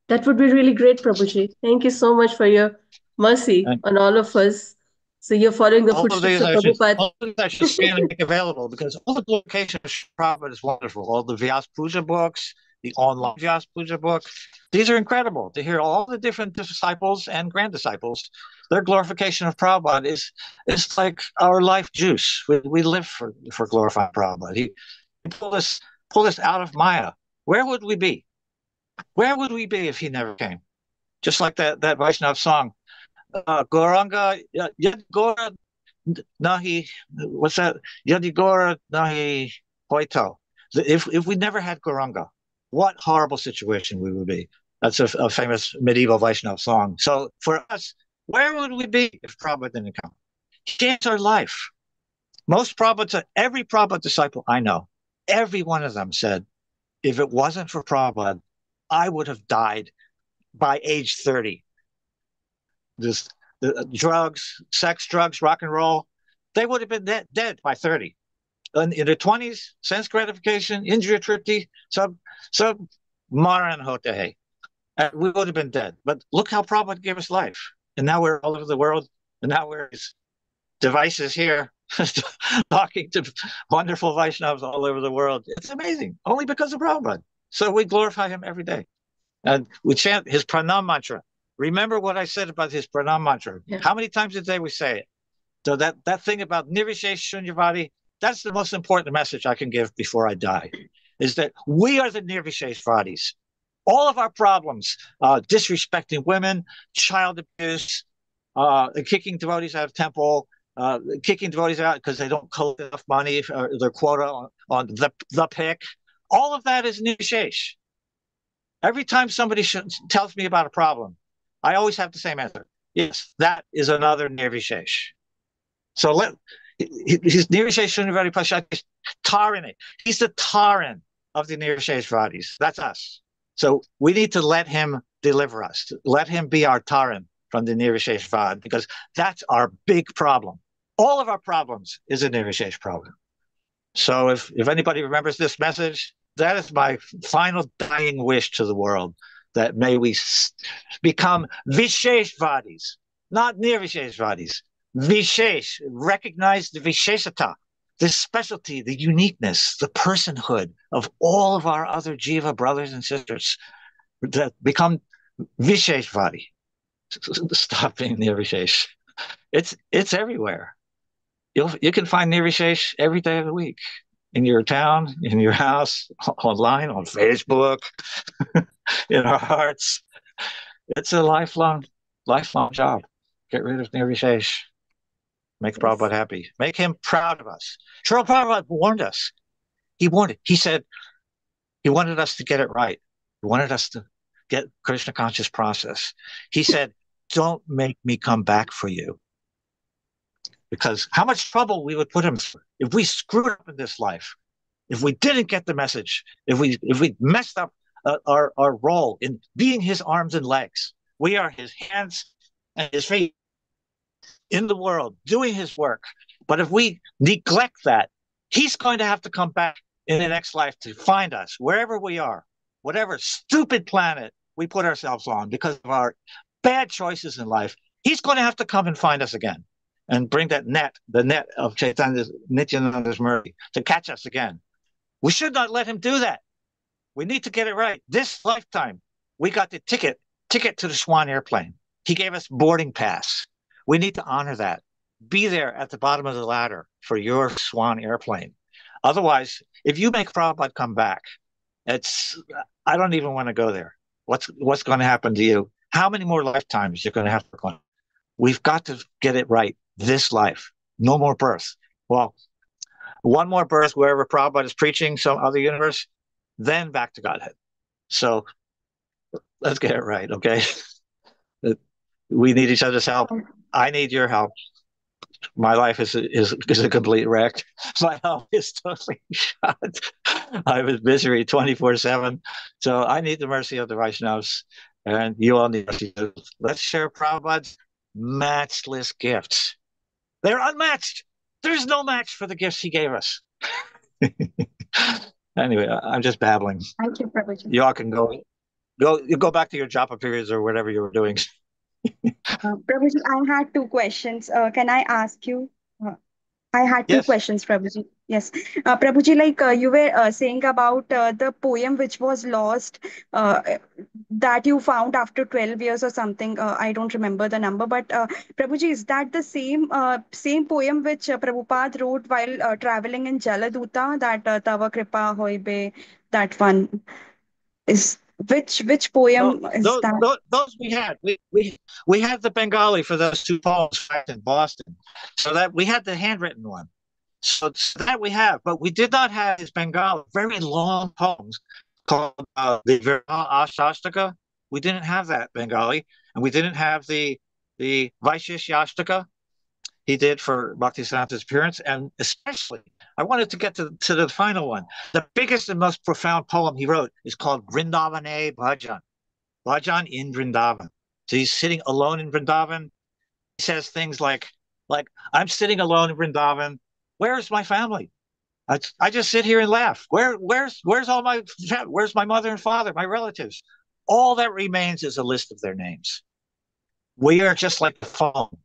That would be really great, Prabhuji. Thank you so much for your mercy on all of us. So you're following the footsteps of Prabhupada. All of these I should scan and make available because all the publications of Prabhupada is wonderful. All the Vyas Puja books, the online Vyas Puja book, these are incredible to hear all the different disciples and grand disciples. Their glorification of Prabhupada is like our life juice. We live for glorifying Prabhupada. He pulled us out of Maya. Where would we be? Where would we be if he never came? Just like that Vaishnav song. Gauranga Yadgora Nahi, what's that? Yadigora Nahi Hoito. If we never had Gauranga, what horrible situation we would be. That's a famous medieval Vaishnav song. So for us, where would we be if Prabhupada didn't come? He changed our life. Every Prabhupada disciple I know, every one of them said, if it wasn't for Prabhupada, I would have died by age 30. Just the drugs, sex, drugs, rock and roll, they would have been dead by 30. In their 20s, sense gratification, indriya tripti, sub maran hote. We would have been dead. But look how Prabhupada gave us life. And now we're all over the world. And now we're his devices here talking to wonderful Vaishnavas all over the world. It's amazing, only because of Prabhupada. So we glorify him every day. And we chant his pranam mantra. Remember what I said about his pranam mantra. Yeah. How many times a day we say it? So that thing about nirvishesh shunyavadi, that's the most important message I can give before I die, is that we are the nirvishesh vadis. All of our problems, disrespecting women, child abuse, kicking devotees out of temple, kicking devotees out because they don't collect enough money for their quota on the pick. All of that is nirvishesh. Every time somebody tells me about a problem, I always have the same answer. Yes, that is another nirvishesh. So he's nirvishesh shunyavadi pashat tarin. He's the tarin of the nirvishesh vadis. That's us. So we need to let him deliver us. Let him be our taran from the nirvishesh vad, because that's our big problem. All of our problems is a nirvishesh problem. So if anybody remembers this message, that is my final dying wish to the world, that may we become Vishesh Vadis, not Nirvishesh Vadis. Vishesh, recognize the Visheshata, the specialty, the uniqueness, the personhood of all of our other Jiva brothers and sisters, that become Vishesh Vadi. Stop being Nirvishesh. It's everywhere. You can find Nirvishesh every day of the week. In your town, in your house, online, on Facebook, in our hearts. It's a lifelong job. Get rid of nirvishesh. Make Prabhupada happy. Make him proud of us. Srila Prabhupada warned us. He said he wanted us to get it right. He wanted us to get Krishna conscious process. He said, don't make me come back for you. Because how much trouble we would put him through if we screwed up in this life, if we didn't get the message, if we messed up our role in being his arms and legs. We are his hands and his feet in the world, doing his work. But if we neglect that, he's going to have to come back in the next life to find us, wherever we are, whatever stupid planet we put ourselves on because of our bad choices in life. He's going to have to come and find us again and bring the net of Chaitanya's Nityananda's mercy to catch us again. We should not let him do that. We need to get it right. This lifetime, we got the ticket to the Swan airplane. He gave us boarding pass. We need to honor that. Be there at the bottom of the ladder for your Swan airplane. Otherwise, if you make Prabhupada come back, I don't even want to go there. What's going to happen to you? How many more lifetimes you're going to have to go? We've got to get it right this life. No more birth. Well, one more birth wherever Prabhupada is preaching some other universe, then back to Godhead. So let's get it right, okay? We need each other's help. I need your help. My life is a complete wreck. My health is totally shot. I'm in misery 24/7. So I need the mercy of the Vaishnavas, and you all need mercy. Let's share Prabhupada's matchless gifts. They're unmatched. There's no match for the gifts he gave us. Anyway, I'm just babbling. Thank you, Prabhuji. You all can go back to your japa periods or whatever you were doing. Prabhuji, I had two questions. Can I ask you? I had two Yes. questions, Prabhuji. Yes. Prabhuji, like you were saying about the poem which was lost, that you found after 12 years or something. I don't remember the number, but Prabhuji, is that the same poem which Prabhupada wrote while traveling in Jaladuta, that Tava Kripa Hoibe, that one? Is which poem is that? Those we had. We had the Bengali for those two poems in Boston, so that we had the handwritten one. So that we have, but we did not have his Bengali very long poems called the Viral Ashastaka. We didn't have that Bengali, and we didn't have the Vaishish Yashtaka he did for Bhaktisiddhanta's appearance, and especially I wanted to get to the final one. The biggest and most profound poem he wrote is called Vrindavane Bhajan. Bhajan in Vrindavan. So he's sitting alone in Vrindavan. He says things like I'm sitting alone in Vrindavan. Where's my family? I just sit here and laugh. Where's my mother and father, my relatives? All that remains is a list of their names. We are just like the phone.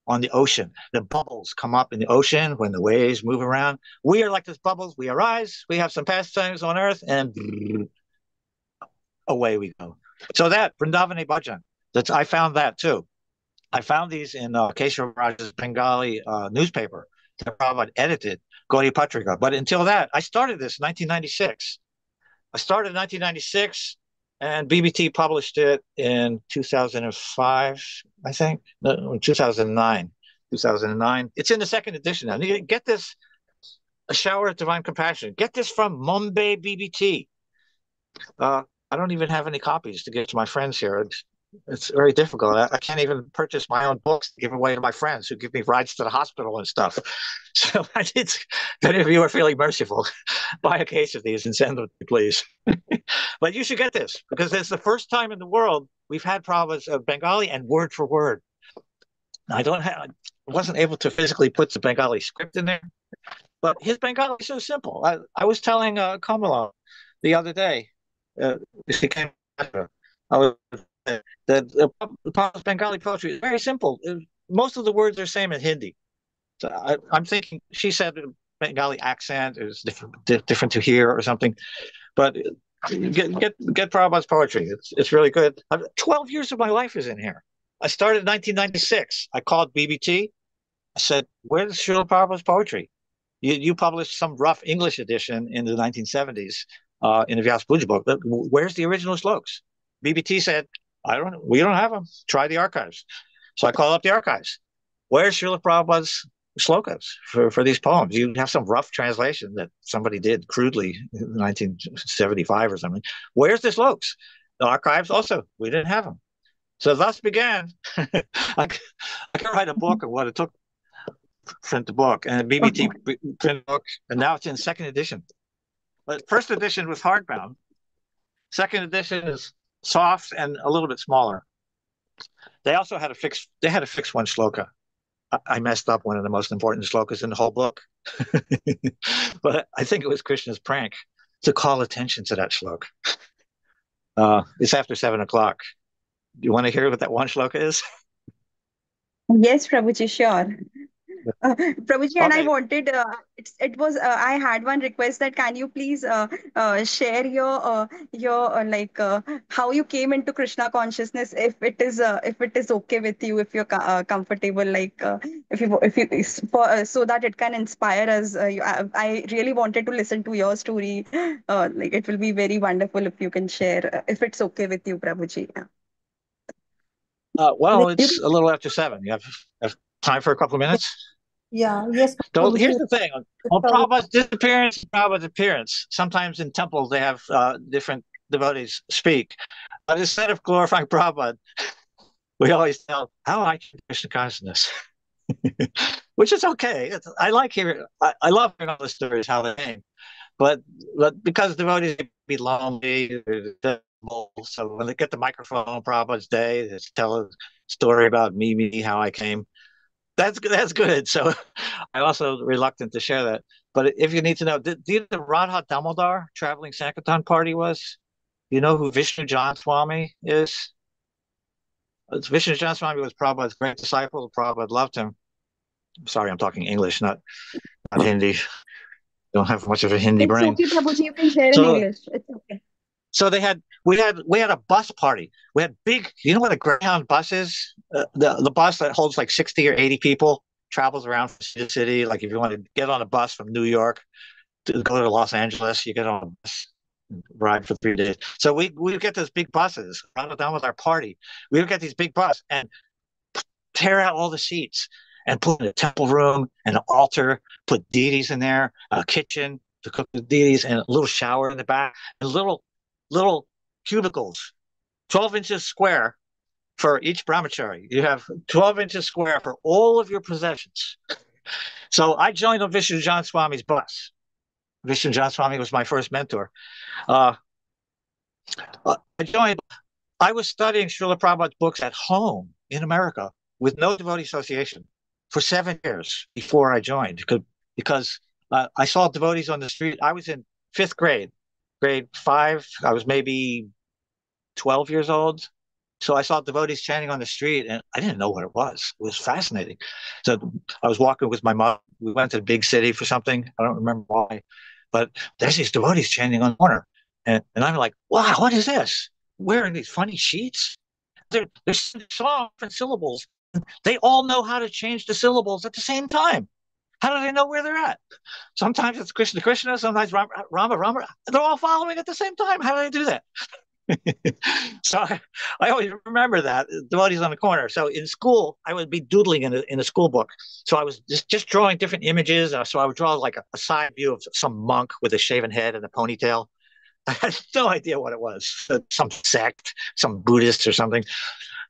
on the ocean. The bubbles come up in the ocean when the waves move around. We are like those bubbles. We arise, we have some pastimes on earth, and away we go. So that Vrindavani Bhajan, I found that too. I found these in Keshav Raj's Bengali newspaper that Prabhupada edited, Gaudiya Patrika. But until that, I started this in 1996. I started in 1996, and BBT published it in 2005, I think, no, 2009. 2009. It's in the second edition now. Get this, A Shower of Divine Compassion. Get this from Mumbai BBT. I don't even have any copies to give to my friends here. It's very difficult. I can't even purchase my own books to give away to my friends who give me rides to the hospital and stuff. So I did. If any of you are feeling merciful, buy a case of these and send them to me, please. But you should get this because it's the first time in the world we've had Prabhupada's Bengali and word for word. I wasn't able to physically put the Bengali script in there, but his Bengali is so simple. I was telling Kamala the other day, she came. I was the Bengali poetry is very simple. Most of the words are the same in Hindi. So I'm thinking she said Bengali accent is different to hear or something. But get Prabhupada's poetry. It's really good. 12 years of my life is in here. I started in 1996. I called BBT. I said, "Where's Srila Prabhupada's poetry? You published some rough English edition in the 1970s in the Vyas Puja book. Where's the original slokas?" BBT said, we don't have them. Try the archives. So I called up the archives. Where's Srila Prabhupada's slokas for these poems? You have some rough translation that somebody did crudely in 1975 or something. Where's the slokas? The archives also, we didn't have them. So thus began, I could write a book of what it took to print the book, and BBT print the book, and now it's in second edition. But first edition was hardbound. Second edition is soft and a little bit smaller. They also had to fix one shloka. I messed up one of the most important shlokas in the whole book. But I think it was Krishna's prank to call attention to that shloka. It's after 7:00. Do you want to hear what that one shloka is? Yes, Prabhuji, sure. Prabhuji, and I Okay. wanted, I had one request that can you please share your how you came into Krishna consciousness, if it is okay with you, if you're comfortable, if you so that it can inspire us. I really wanted to listen to your story. It will be very wonderful if you can share, if it's okay with you, Prabhuji. Well, You it's a little after 7. You have time for a couple of minutes? Yeah, yes, So here's Prabhuji. the thing. On Prabhupada's disappearance, Prabhupada's appearance, sometimes in temples they have different devotees speak. But instead of glorifying Prabhupada, we always tell how I came to Krishna consciousness, which is okay. I love hearing all the stories, how they came. But because devotees be lonely, so when they get the microphone on Prabhupada's day, they tell a story about me, how I came. That's good. So I'm also reluctant to share that. But if you need to know, do you know the Radha Damodar traveling Sankirtan party was? You know who Vishnu John Swami is? Vishnu John Swami was Prabhupada's great disciple. Prabhupada loved him. Sorry, I'm talking English, not Hindi. Don't have much of a Hindi It's brain. okay, Prabhuji. You can share in So English. It's okay. So we had a bus party. We had big, you know what a Greyhound bus is? The bus that holds like 60 or 80 people, travels around from city to city. Like if you want to get on a bus from New York to go to Los Angeles, you get on a bus, ride for 3 days. So we would get those big buses. Around down with our party, we would get these big buses and tear out all the seats and put in a temple room and an altar, put deities in there, a kitchen to cook the deities, and a little shower in the back, and little cubicles, 12 inches square for each brahmachari. You have 12 inches square for all of your possessions. So I joined on Vishnu John Swami's bus. Vishnu John Swami was my first mentor. I joined. I was studying Srila Prabhupada's books at home in America with no devotee association for 7 years before I joined because I saw devotees on the street. I was in 5th grade, grade 5. I was maybe 12 years old. So I saw devotees chanting on the street, and I didn't know what it was. It was fascinating. So I was walking with my mom. We went to the big city for something. I don't remember why, but there's these devotees chanting on the corner, and I'm like, wow, what is this? Wearing these funny sheets? They're song different syllables. They all know how to change the syllables at the same time. How do they know where they're at? Sometimes it's Krishna Krishna, sometimes Rama Rama. They're all following at the same time. How do they do that? So I always remember that devotees on the corner. So in school, I would be doodling in a school book. So I was just drawing different images. So I would draw like a side view of some monk with a shaven head and a ponytail. I had no idea what it was. Some sect, some Buddhist or something.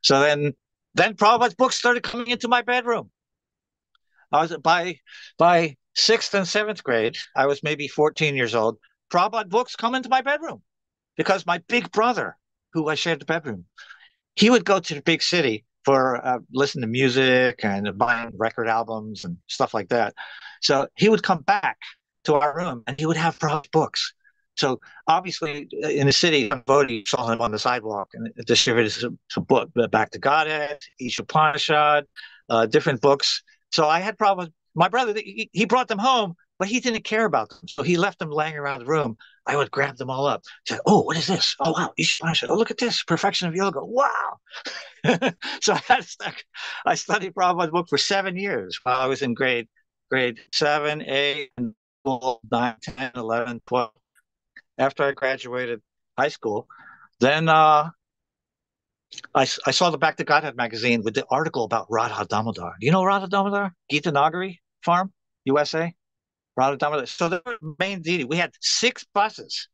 So then Prabhupada's books started coming into my bedroom. I was by sixth and seventh grade. I was maybe 14 years old. Prabhupada books come into my bedroom because my big brother, who I shared the bedroom, he would go to the big city for listen to music and buying record albums and stuff like that. So he would come back to our room and he would have Prabhupada's books. So obviously in the city, Bodhi saw him on the sidewalk and distributed some book, Back to Godhead, Isha Upanishad, different books. So I had problems. My brother, he brought them home, but he didn't care about them. So he left them laying around the room. I would grab them all up. Say, oh, what is this? Oh, wow. Isha Upanishad. Oh, look at this. Perfection of Yoga. Wow. So I studied Prabhupada's book for 7 years while I was in grade 7, 8, 9, 10, 11, 12. After I graduated high school, then I saw the Back to Godhead magazine with the article about Radha Damodar. Do you know Radha Damodar? Gita Nagari Farm, USA? Radha Damodar. So the main deity, we had 6 buses,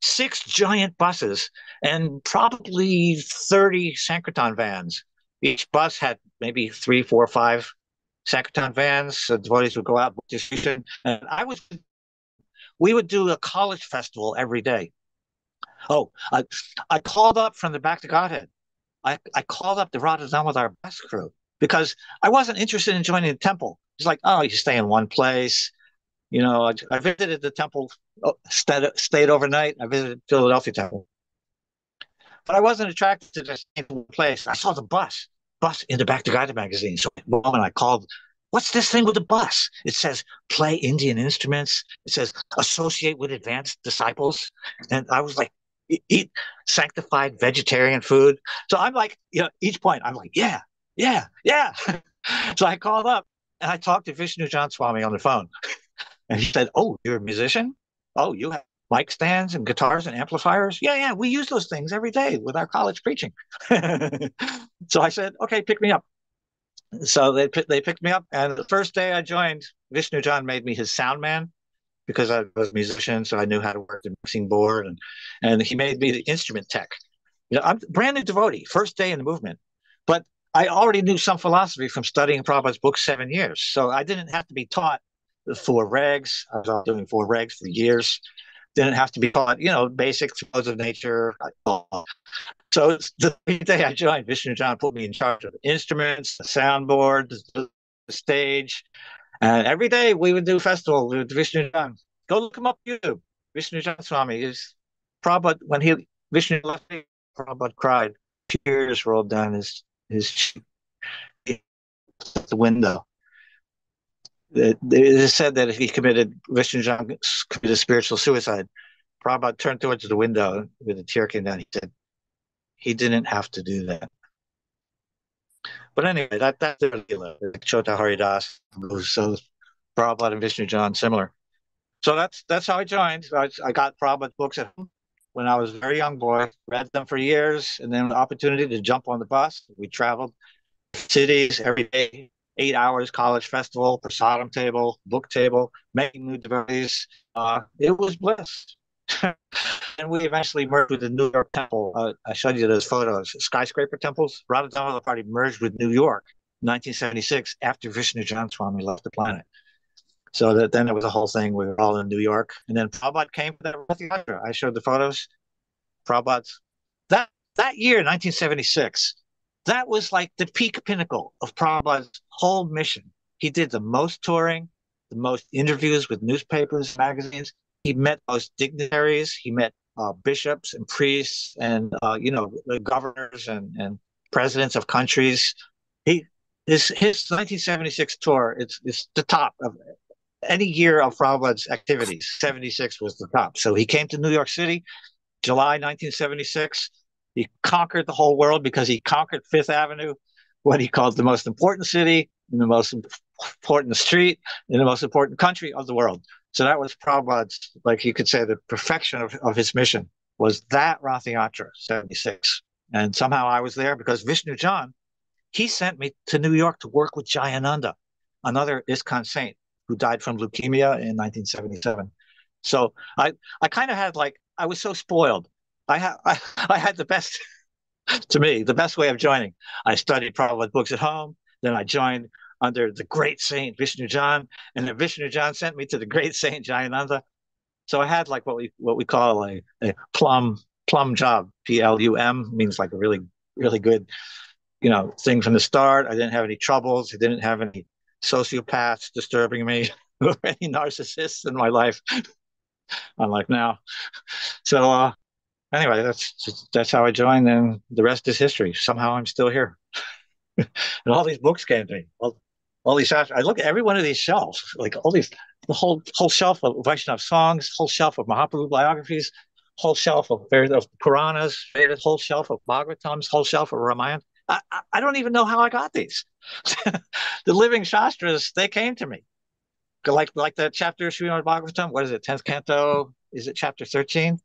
6 giant buses, and probably 30 Sankirtan vans. Each bus had maybe 3, 4, 5 Sankirtan vans. So devotees would go out, book distribution. And we would do a college festival every day. Oh, I called up from the Back to Godhead. I called up the Radha Damodar bus crew because I wasn't interested in joining the temple. It's like, oh, you stay in one place. You know, I visited the temple, stayed overnight. I visited Philadelphia temple, but I wasn't attracted to just one place. I saw the bus in the Back to Godhead magazine. So one moment I called, what's this thing with the bus? It says play Indian instruments. It says associate with advanced disciples. And I was like, eat sanctified vegetarian food. So I'm like, each point I'm like, yeah, yeah, yeah. So I called up and I talked to Vishnu John Swami on the phone. And he said, oh, you're a musician? Oh, you have mic stands and guitars and amplifiers? Yeah, yeah, we use those things every day with our college preaching. So I said, okay, pick me up. So they picked me up. And the first day I joined, Vishnu John made me his sound man because I was a musician, so I knew how to work the mixing board, and he made me the instrument tech. I'm a brand new devotee, first day in the movement, but I already knew some philosophy from studying Prabhupada's book 7 years, so I didn't have to be taught the 4 regs. I was doing 4 regs for years. Didn't have to be taught, basic flows of nature. So the day I joined, Vishnu John put me in charge of the instruments, the soundboard, the stage. And every day we would do festival with Vishnu John. Go look him up on YouTube. Vishnu John Swami is Prabhupada. When Vishnu left me, Prabhupada cried. Tears rolled down his cheek at the window. It is said that if Vishnu John committed spiritual suicide, Prabhupada turned towards the window with a tear came down. He said, he didn't have to do that. But anyway, that's the Leela. Chota Haridas, so Prabhupada and Vishnu John similar. So that's how I joined. I got Prabhupada's books at home when I was a very young boy, read them for years, and then the opportunity to jump on the bus. We traveled cities every day, 8 hours, college festival, prasadam table, book table, making new devotees. It was bliss. And we eventually merged with the New York temple. I showed you those photos, skyscraper temples. Radha Damodar Party merged with New York in 1976 after Vishnu John Swami left the planet. So then it was a whole thing. We were all in New York. And then Prabhupada came for that Rath Yatra. I showed the photos. Prabhupada's that year, 1976, that was like the peak pinnacle of Prabhupada's whole mission. He did the most touring, the most interviews with newspapers, magazines. He met most dignitaries. He met bishops and priests and the governors and presidents of countries. His 1976 tour, it's the top of any year of Prabhupada's activities. 76 was the top. So he came to New York City, July 1976. He conquered the whole world because he conquered Fifth Avenue, what he called the most important city, in the most important street, in the most important country of the world. So that was Prabhupada's, like you could say, the perfection of his mission was that Rath Yatra, 76. And somehow I was there because Vishnu Jan, he sent me to New York to work with Jayananda, another ISKCON saint who died from leukemia in 1977. So I kind of had I was so spoiled. I had the best, to me, the best way of joining. I studied Prabhupada books at home. Then I joined under the great saint Vishnu Jan, and then Vishnu Jan sent me to the great saint Jayananda. So I had what we call a plum job. PLUM means like a really really good thing from the start. I didn't have any troubles. I didn't have any sociopaths disturbing me or any narcissists in my life, unlike now. So anyway, that's how I joined, and the rest is history. Somehow I'm still here. And all these books came to me. All these, I look at every one of these shelves, like all these, the whole shelf of Vaishnav songs, whole shelf of Mahaprabhu biographies, whole shelf of Puranas, whole shelf of Bhagavatams, whole shelf of Ramayana. I don't even know how I got these. The living Shastras, they came to me. Like that chapter of Srimad Bhagavatam, what is it, 10th canto? Is it chapter 13?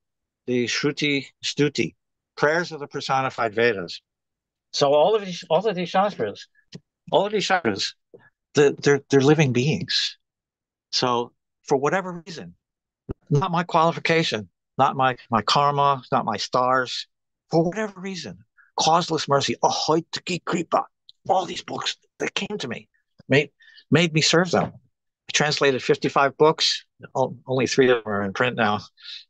The Shruti Stuti, prayers of the personified Vedas. So all of these Shastras, they're living beings. So for whatever reason, not my qualification, not my karma, not my stars, for whatever reason, causeless mercy, ahoitaki kripa, all these books that came to me made me serve them. I translated 55 books. Only 3 of them are in print now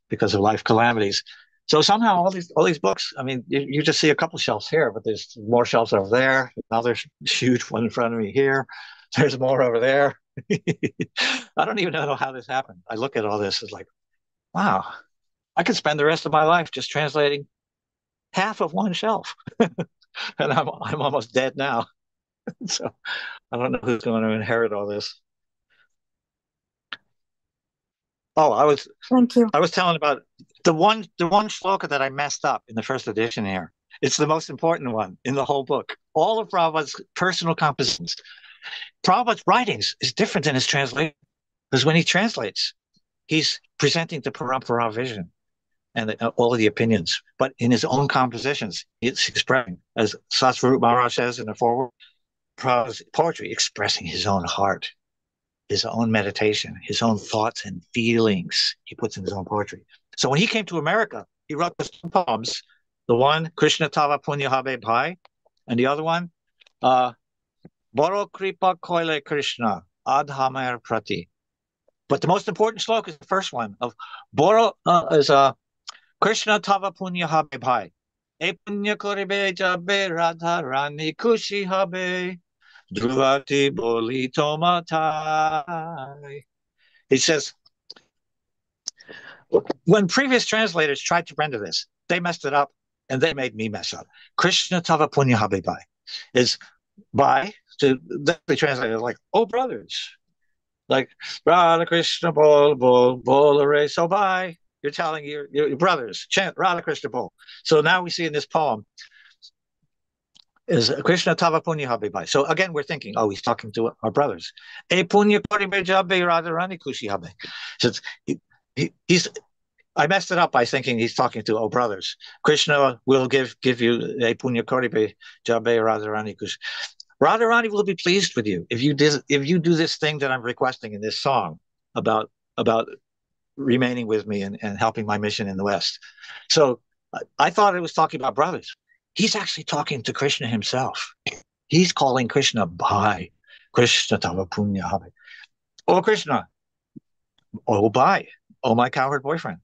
because of life calamities. So somehow all these books, I mean, you just see a couple shelves here, but there's more shelves over there. Now there's a huge one in front of me here. There's more over there. I don't even know how this happened. I look at all this, it's like, wow, I could spend the rest of my life just translating half of one shelf. And I'm almost dead now. So I don't know who's going to inherit all this. Oh, Thank you. I was telling about the one shloka that I messed up in the first edition here. It's the most important one in the whole book. All of Prabhupada's personal compositions. Prabhupada's writings is different than his translation, because when he translates, he's presenting the parampara vision and all of the opinions. But in his own compositions, it's expressing, as Satsvarup Maharaj says in the foreword, Prabhupada's poetry expressing his own heart, his own meditation, his own thoughts and feelings he puts in his own poetry. So when he came to America, he wrote the two poems. The one, Krishna Tava Punya Habe Bhai, and the other one, Boro Kripa Koile Krishna, Adhamer Prati. But the most important sloka is the first one of Boro is Krishna Tava Punya Habe Bhai. E Punya Koribe Jabe Radha Rani Kushi Habe. Druvati Boli Tomatai. He says, when previous translators tried to render this, they messed it up and they made me mess up. Krishna Tava Punya Habibai is by, to they translated like, oh brothers, like Radha Krishna Bol Bol Bolare So bye. You're telling your brothers, chant Radha Krishna Bol. So now we see in this poem, is Krishna Tava Punya Habibai. So again, we're thinking, oh, he's talking to our brothers. E Punya Koribe Jabe Radharani Kushi Habe. So he's I messed it up by thinking he's talking to our brothers. Krishna will give you a Punya Koribe Jabe Radharani Kushi. Radharani will be pleased with you if you do this thing that I'm requesting in this song about remaining with me and helping my mission in the West. So I thought it was talking about brothers. He's actually talking to Krishna himself. He's calling Krishna Bhai. Krishna Tava Punya Habe. Oh, Krishna. Oh, Bhai. Oh, my cowherd boyfriend.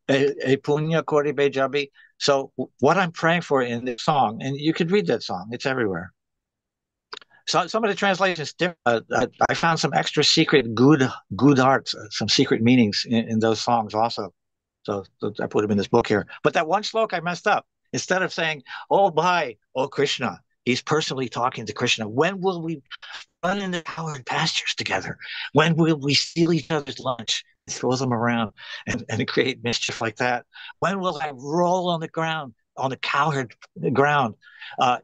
A Punya Kori Bejabi. So what I'm praying for in this song, and you could read that song, it's everywhere. So some of the translations different. I found some extra secret good arts, some secret meanings in those songs also. So I put them in this book here. But that one sloka I messed up. Instead of saying, "Oh my, oh Krishna," he's personally talking to Krishna. When will we run in the cowherd pastures together? When will we steal each other's lunch, throw them around, and create mischief like that? When will I roll on the ground, on the cowherd ground,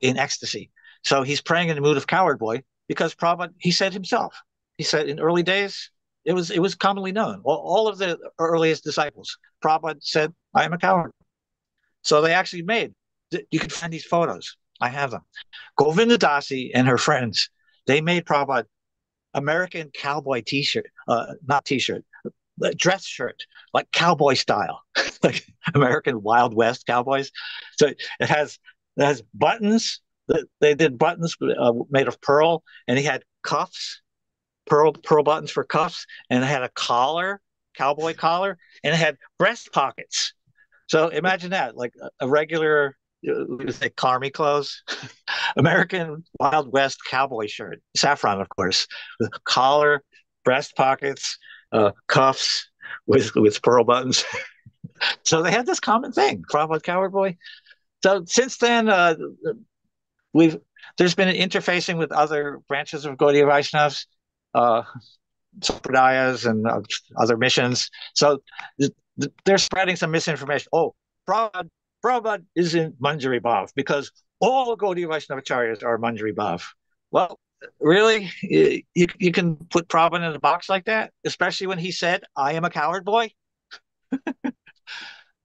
in ecstasy? So he's praying in the mood of cowherd boy because Prabhupada, he said himself, he said in early days, it was commonly known. All of the earliest disciples, Prabhupada said, I am a cowherd. So they actually made, you can find these photos. I have them. Govinda Dasi and her friends, they made Prabhupada American cowboy t-shirt, not t-shirt, dress shirt, like cowboy style, like American Wild West cowboys. So it has buttons. They did buttons made of pearl, and he had cuffs, pearl buttons for cuffs, and it had a collar, cowboy collar, and it had breast pockets. So imagine that, like a regular, like army clothes, American Wild West cowboy shirt, saffron, of course, with collar, breast pockets, cuffs with pearl buttons. So they had this common thing, Prabhupada Coward Boy. So since then, we've there's been an interfacing with other branches of Gaudiya Vaishnavas, uh, Sampradayas, and other missions. So they're spreading some misinformation. Oh, Prabhupada is in Manjari Bhav because all Gaudiya Vaishnavacharyas are Manjari Bhav. Well, really? You can put Prabhupada in a box like that, especially when he said, I am a coward boy?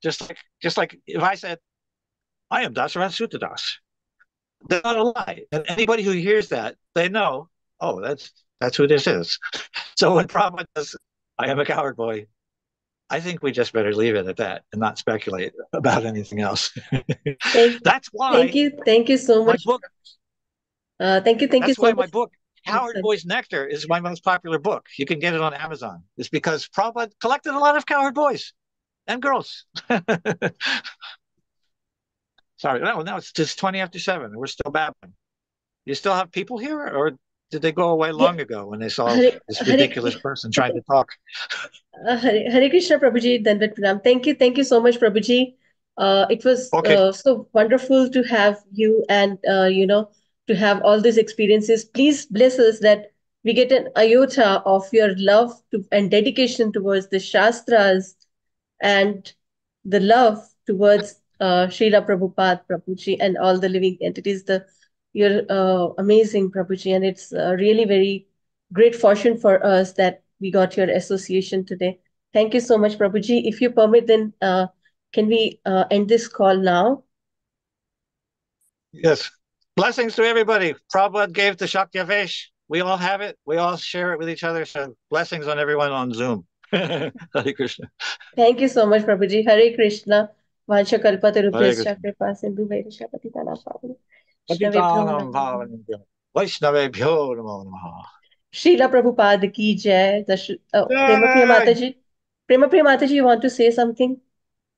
Just like if I said, I am Dasarath Sutadas. That's not a lie. And anybody who hears that, they know, oh, that's who this is. So when Prabhupada says, I am a coward boy, I think we just better leave it at that and not speculate about anything else. Thank, That's why thank you so my much. book, Thank you that's so why much. my book, Coward Boy's Nectar, is my most popular book. You can get it on Amazon. It's because Prabhupada collected a lot of coward boys and girls. Sorry, no, it's just 20 after 7. We're still babbling. You still have people here, or did they go away Yeah, long ago when they saw Hare, this Hare, ridiculous person trying to talk? Hare Krishna Prabhuji, Dandat Pranam. Thank you so much, Prabhuji. It was Okay. so wonderful to have you and to have all these experiences. Please bless us that we get an iota of your love and dedication towards the Shastras and the love towards Srila Prabhupada, Prabhuji, and all the living entities. You're amazing, Prabhuji, and it's really very great fortune for us that we got your association today. Thank you so much, Prabhuji. If you permit, then can we end this call now? Yes. Blessings to everybody. Prabhupada gave the Shakyavesh. We all have it. We all share it with each other. So blessings on everyone on Zoom. Hare Krishna. Thank you so much, Prabhuji. Hare Krishna. Vansha Hare kalpatarubhyascha Krishna. kripa sindhu vairasya patitanam pavane. Vaishnavebhyo Patitanam namo namaha. Bhavanebhyo. Vaishnavebhyo Namo Namaha. Srila Prabhupada ki jai. Prema Priya Yay! Mataji. Prema Priya Mataji, you want to say something?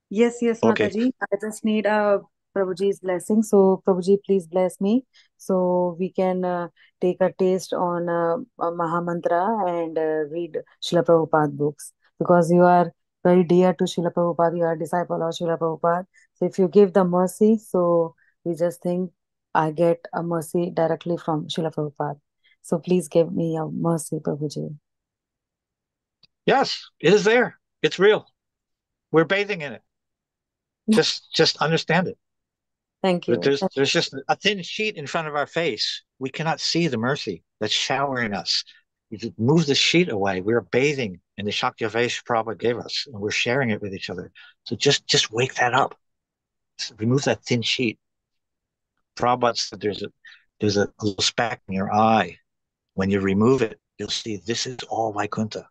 Yes, Okay. Mataji. I just need Prabhuji's blessing. So, Prabhuji, please bless me so we can take a taste on Maha Mantra and read Srila Prabhupada books because you are very dear to Srila Prabhupada. You are a disciple of Srila Prabhupada. So, if you give the mercy, so we just think I get a mercy directly from Srila Prabhupada. So, please give me a mercy, Prabhuji. Yes, it is there. It's real. We're bathing in it. Just understand it. Thank you. There's just a thin sheet in front of our face. We cannot see the mercy that's showering us. You just move the sheet away. We're bathing in the Shakyavesh Prabhupada gave us, and we're sharing it with each other. So just wake that up. Just remove that thin sheet. Prabhupada said there's a little speck in your eye. When you remove it, you'll see this is all Vaikuntha.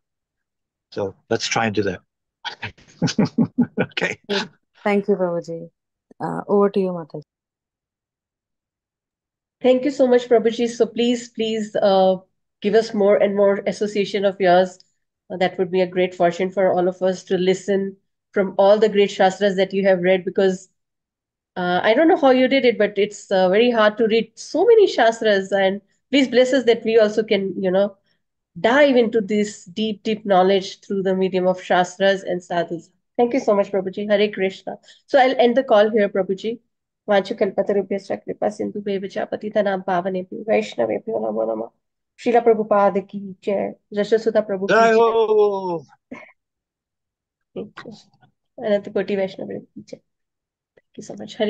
So let's try and do that. Okay. Thank you, Prabhuji. Over to you, Mataji. Thank you so much, Prabhuji. So please give us more and more association of yours. That would be a great fortune for all of us to listen from all the great Shastras that you have read because I don't know how you did it, but it's very hard to read so many Shastras and Please bless us that we also can, dive into this deep, deep knowledge through the medium of Shastras and Sadhus. Thank you so much, Prabhuji. Hare Krishna. So I'll end the call here, Prabhuji. Vanchukalpatarubhyascha kripa sindhu bevacha patitanam pavanebhyo vaishnavebhyo namo namo. Srila Prabhupada ki jai. Rashasudha Prabhu ki Jai jai. Ho. Thank you. Ananta Koti Vaishnava ki jai. Thank you so much. Hare